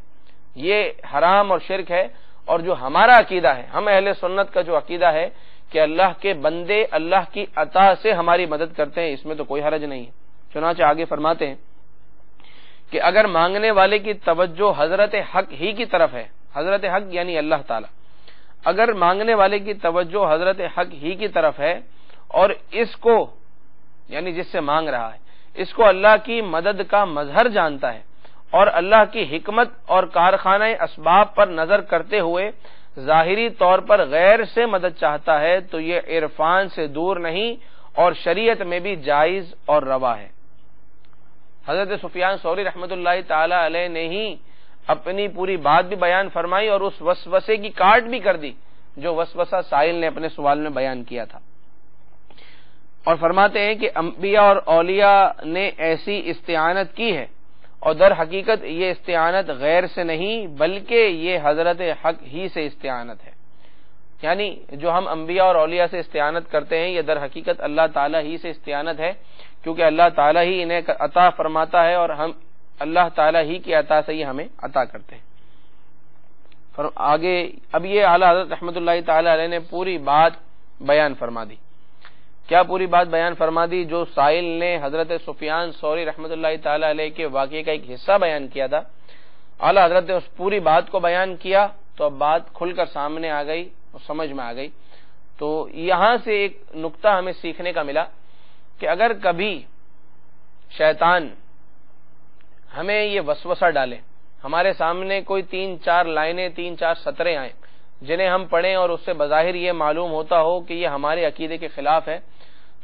یہ حرام اور شرک ہے۔ اور جو ہمارا عقیدہ ہے، ہم اہل سنت کا جو عقیدہ ہے کہ اللہ کے بندے اللہ کی عطا سے ہماری مدد کرتے ہیں، اس میں تو کوئی حرج نہیں ہے۔ چنانچہ آگے فرماتے ہیں کہ اگر مانگنے والے کی توجہ حضرت حق ہی کی طرف ہے، حضرت حق یعنی اللہ تعالی، اگر مانگنے والے کی توجہ حضرت حق ہی کی طرف ہے اور اس کو یعنی جس سے مانگ رہا ہے اس کو اللہ کی مدد کا مظہر جانتا ہے اور اللہ کی حکمت اور کارخانہ اسباب پر نظر کرتے ہوئے ظاہری طور پر غیر سے مدد چاہتا ہے، تو یہ عرفان سے دور نہیں اور شریعت میں بھی جائز اور روا ہے۔ حضرت سفیان ثوری رحمۃ اللہ تعالی علیہ نے ہی اپنی پوری بات بھی بیان فرمائی اور اس وسوسے کی کاٹ بھی کر دی جو وسوسہ سائل نے اپنے سوال میں بیان کیا تھا، اور فرماتے ہیں کہ انبیاء اور اولیاء نے ایسی استعانت کی ہے، اور در حقیقت یہ استعانت غیر سے نہیں بلکہ یہ حضرت حق ہی سے استعانت ہے، یعنی جو ہم انبیاء اور اولیاء سے استعانت کرتے ہیں یہ در حقیقت اللہ تعالی ہی سے استعانت ہے، کیونکہ اللہ تعالی ہی انہیں عطا فرماتا ہے اور ہم اللہ تعالی ہی کی عطا سے ہی ہمیں عطا کرتے ہیں۔ آگے اب یہ اعلیٰ حضرت رحمۃ اللہ تعالی علیہ نے پوری بات بیان فرما دی۔ کیا پوری بات بیان فرما دی؟ جو سائل نے حضرت سفیان ثوری رحمۃ اللہ تعالی علیہ کے واقعے کا ایک حصہ بیان کیا تھا، اعلیٰ حضرت نے اس پوری بات کو بیان کیا تو اب بات کھل کر سامنے آ گئی اور سمجھ میں آ گئی۔ تو یہاں سے ایک نقطہ ہمیں سیکھنے کا ملا کہ اگر کبھی شیطان ہمیں یہ وسوسہ ڈالے، ہمارے سامنے کوئی 3-4 لائنیں 3-4 سطریں آئیں جنہیں ہم پڑھیں اور اس سے بظاہر یہ معلوم ہوتا ہو کہ یہ ہمارے عقیدے کے خلاف ہے،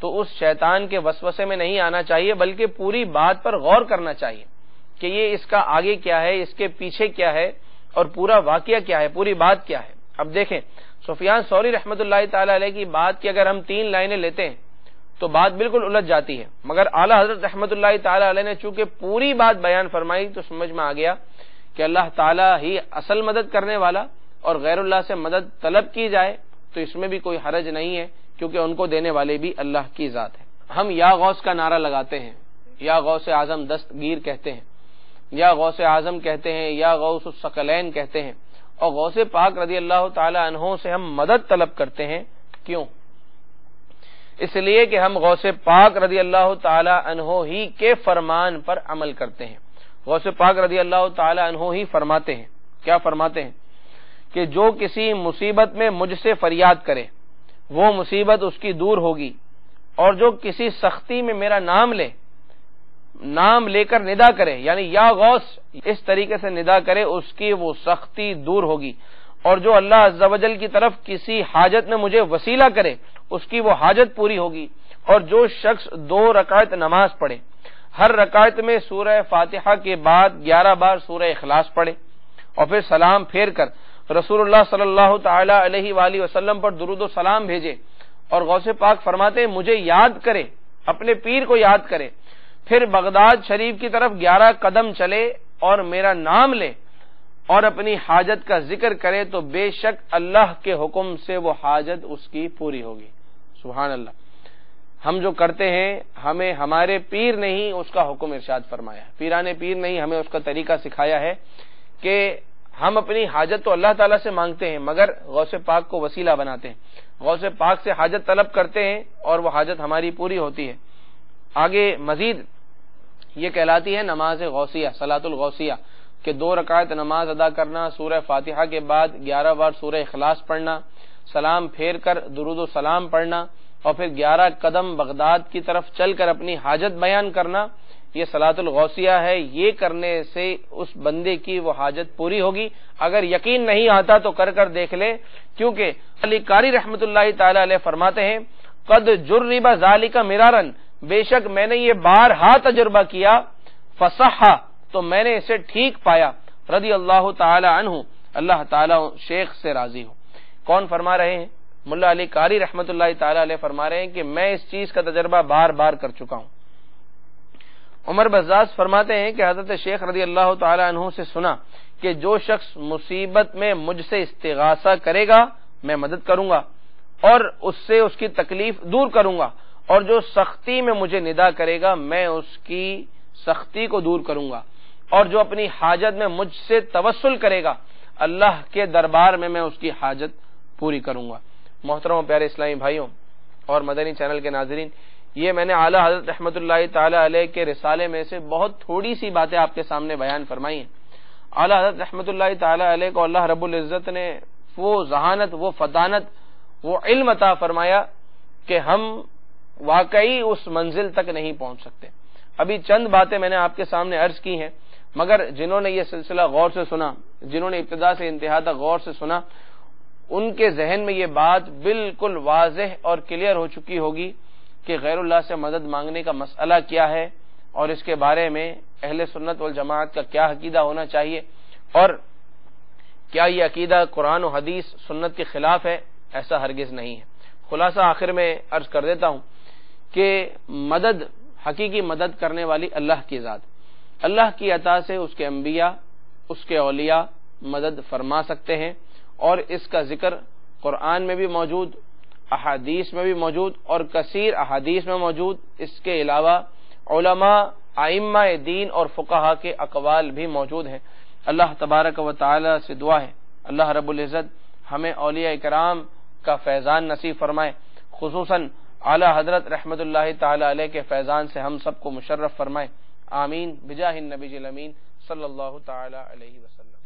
تو اس شیطان کے وسوسے میں نہیں آنا چاہیے بلکہ پوری بات پر غور کرنا چاہیے کہ یہ اس کا آگے کیا ہے، اس کے پیچھے کیا ہے اور پورا واقعہ کیا ہے، پوری بات کیا ہے۔ اب دیکھیں سفیان ثوری رحمۃ اللہ تعالی علیہ کی بات کی اگر ہم 3 لائنیں لیتے ہیں تو بات بالکل الجھ جاتی ہے، مگر اعلیٰ حضرت رحمۃ اللہ تعالی علیہ نے چونکہ پوری بات بیان فرمائی تو سمجھ میں آ گیا کہ اللہ تعالی ہی اصل مدد کرنے والا، اور غیر اللہ سے مدد طلب کی جائے تو اس میں بھی کوئی حرج نہیں ہے کیونکہ ان کو دینے والے بھی اللہ کی ذات ہے۔ ہم یا غوث کا نعرہ لگاتے ہیں، یا غوث اعظم دستگیر کہتے ہیں، یا غوث اعظم کہتے ہیں، یا غوث الثقلین کہتے ہیں، اور غوث پاک رضی اللہ تعالی عنہ سے ہم مدد طلب کرتے ہیں۔ کیوں؟ اس لیے کہ ہم غوث پاک رضی اللہ تعالی عنہ ہی کے فرمان پر عمل کرتے ہیں۔ غوث پاک رضی اللہ تعالی عنہ ہی فرماتے ہیں، کیا فرماتے ہیں؟ کہ جو کسی مصیبت میں مجھ سے فریاد کرے وہ مصیبت اس کی دور ہوگی، اور جو کسی سختی میں میرا نام لے کر ندا کرے، یعنی یا غوث اس طریقے سے ندا کرے اس کی وہ سختی دور ہوگی، اور جو اللہ عز و جل کی طرف کسی حاجت میں مجھے وسیلہ کرے اس کی وہ حاجت پوری ہوگی، اور جو شخص 2 رکعت نماز پڑھے، ہر رکعت میں سورہ فاتحہ کے بعد 11 بار سورہ اخلاص پڑھے، اور پھر سلام پھیر کر رسول اللہ صلی اللہ تعالی علیہ وآلہ وسلم پر درود و سلام بھیجے، اور غوث پاک فرماتے ہیں مجھے یاد کرے، اپنے پیر کو یاد کرے، پھر بغداد شریف کی طرف 11 قدم چلے اور میرا نام لے اور اپنی حاجت کا ذکر کرے تو بے شک اللہ کے حکم سے وہ حاجت اس کی پوری ہوگی۔ سبحان اللہ۔ ہم جو کرتے ہیں ہمیں ہمارے پیر نے ہی اس کا حکم ارشاد فرمایا ہے، پیران پیر نے ہی ہمیں اس کا طریقہ سکھایا ہے کہ ہم اپنی حاجت تو اللہ تعالیٰ سے مانگتے ہیں مگر غوث پاک کو وسیلہ بناتے ہیں، غوث پاک سے حاجت طلب کرتے ہیں اور وہ حاجت ہماری پوری ہوتی ہے۔ آگے مزید یہ کہلاتی ہے نماز غوثیہ، صلاۃ الغوثیہ، کہ 2 رکعت نماز ادا کرنا، سورہ فاتحہ کے بعد 11 بار سورہ اخلاص پڑھنا، سلام پھیر کر درود و سلام پڑھنا، اور پھر 11 قدم بغداد کی طرف چل کر اپنی حاجت بیان کرنا، یہ صلاۃ الغوثیہ ہے۔ یہ کرنے سے اس بندے کی وہ حاجت پوری ہوگی۔ اگر یقین نہیں آتا تو کر دیکھ لے، کیونکہ علی قاری رحمۃ اللہ تعالی علیہ فرماتے ہیں قد جرب ذالک مرارا، بے شک میں نے یہ بارہا تجربہ کیا، فصحا تو میں نے اسے ٹھیک پایا، رضی اللہ تعالی عنہ، اللہ تعالی شیخ سے راضی ہو۔ کون فرما رہے ہیں؟ ملا علی قاری رحمۃ اللہ تعالی علیہ فرما رہے ہیں کہ میں اس چیز کا تجربہ بار بار کر چکا ہوں۔ عمر بزاز فرماتے ہیں کہ حضرت شیخ رضی اللہ تعالی عنہ سے سنا کہ جو شخص مصیبت میں مجھ سے استغاثہ کرے گا میں مدد کروں گا اور اس سے اس کی تکلیف دور کروں گا، اور جو سختی میں مجھے ندا کرے گا میں اس کی سختی کو دور کروں گا، اور جو اپنی حاجت میں مجھ سے توسل کرے گا اللہ کے دربار میں میں اس کی حاجت پوری کروں گا۔ محترم و پیارے اسلامی بھائیوں اور مدنی چینل کے ناظرین، یہ میں نے اعلیٰ حضرت رحمۃ اللہ تعالی علیہ کے رسالے میں سے بہت تھوڑی سی باتیں آپ کے سامنے بیان فرمائی ہیں۔ اعلیٰ حضرت رحمۃ اللہ تعالی علیہ کو اللہ رب العزت نے وہ ذہانت، وہ فطانت، وہ علم عطا فرمایا کہ ہم واقعی اس منزل تک نہیں پہنچ سکتے۔ ابھی چند باتیں میں نے آپ کے سامنے عرض کی ہیں، مگر جنہوں نے یہ سلسلہ غور سے سنا، جنہوں نے ابتدا سے انتہا تک غور سے سنا، ان کے ذہن میں یہ بات بالکل واضح اور کلیئر ہو چکی ہوگی کہ غیر اللہ سے مدد مانگنے کا مسئلہ کیا ہے اور اس کے بارے میں اہل سنت والجماعت کا کیا عقیدہ ہونا چاہیے، اور کیا یہ عقیدہ قرآن و حدیث سنت کے خلاف ہے؟ ایسا ہرگز نہیں ہے۔ خلاصہ آخر میں عرض کر دیتا ہوں کہ مدد، حقیقی مدد کرنے والی اللہ کی ذات، اللہ کی عطا سے اس کے انبیاء، اس کے اولیاء مدد فرما سکتے ہیں، اور اس کا ذکر قرآن میں بھی موجود، احادیث میں بھی موجود، اور کثیر احادیث میں موجود۔ اس کے علاوہ علماء، ائمہ دین اور فقہا کے اقوال بھی موجود ہیں۔ اللہ تبارک و تعالی سے دعا ہے اللہ رب العزت ہمیں اولیاء کرام کا فیضان نصیب فرمائے، خصوصاً اعلی حضرت رحمت اللہ تعالی علیہ کے فیضان سے ہم سب کو مشرف فرمائے، آمین بجاہ النبی الامین صلی اللہ تعالی علیہ وسلم۔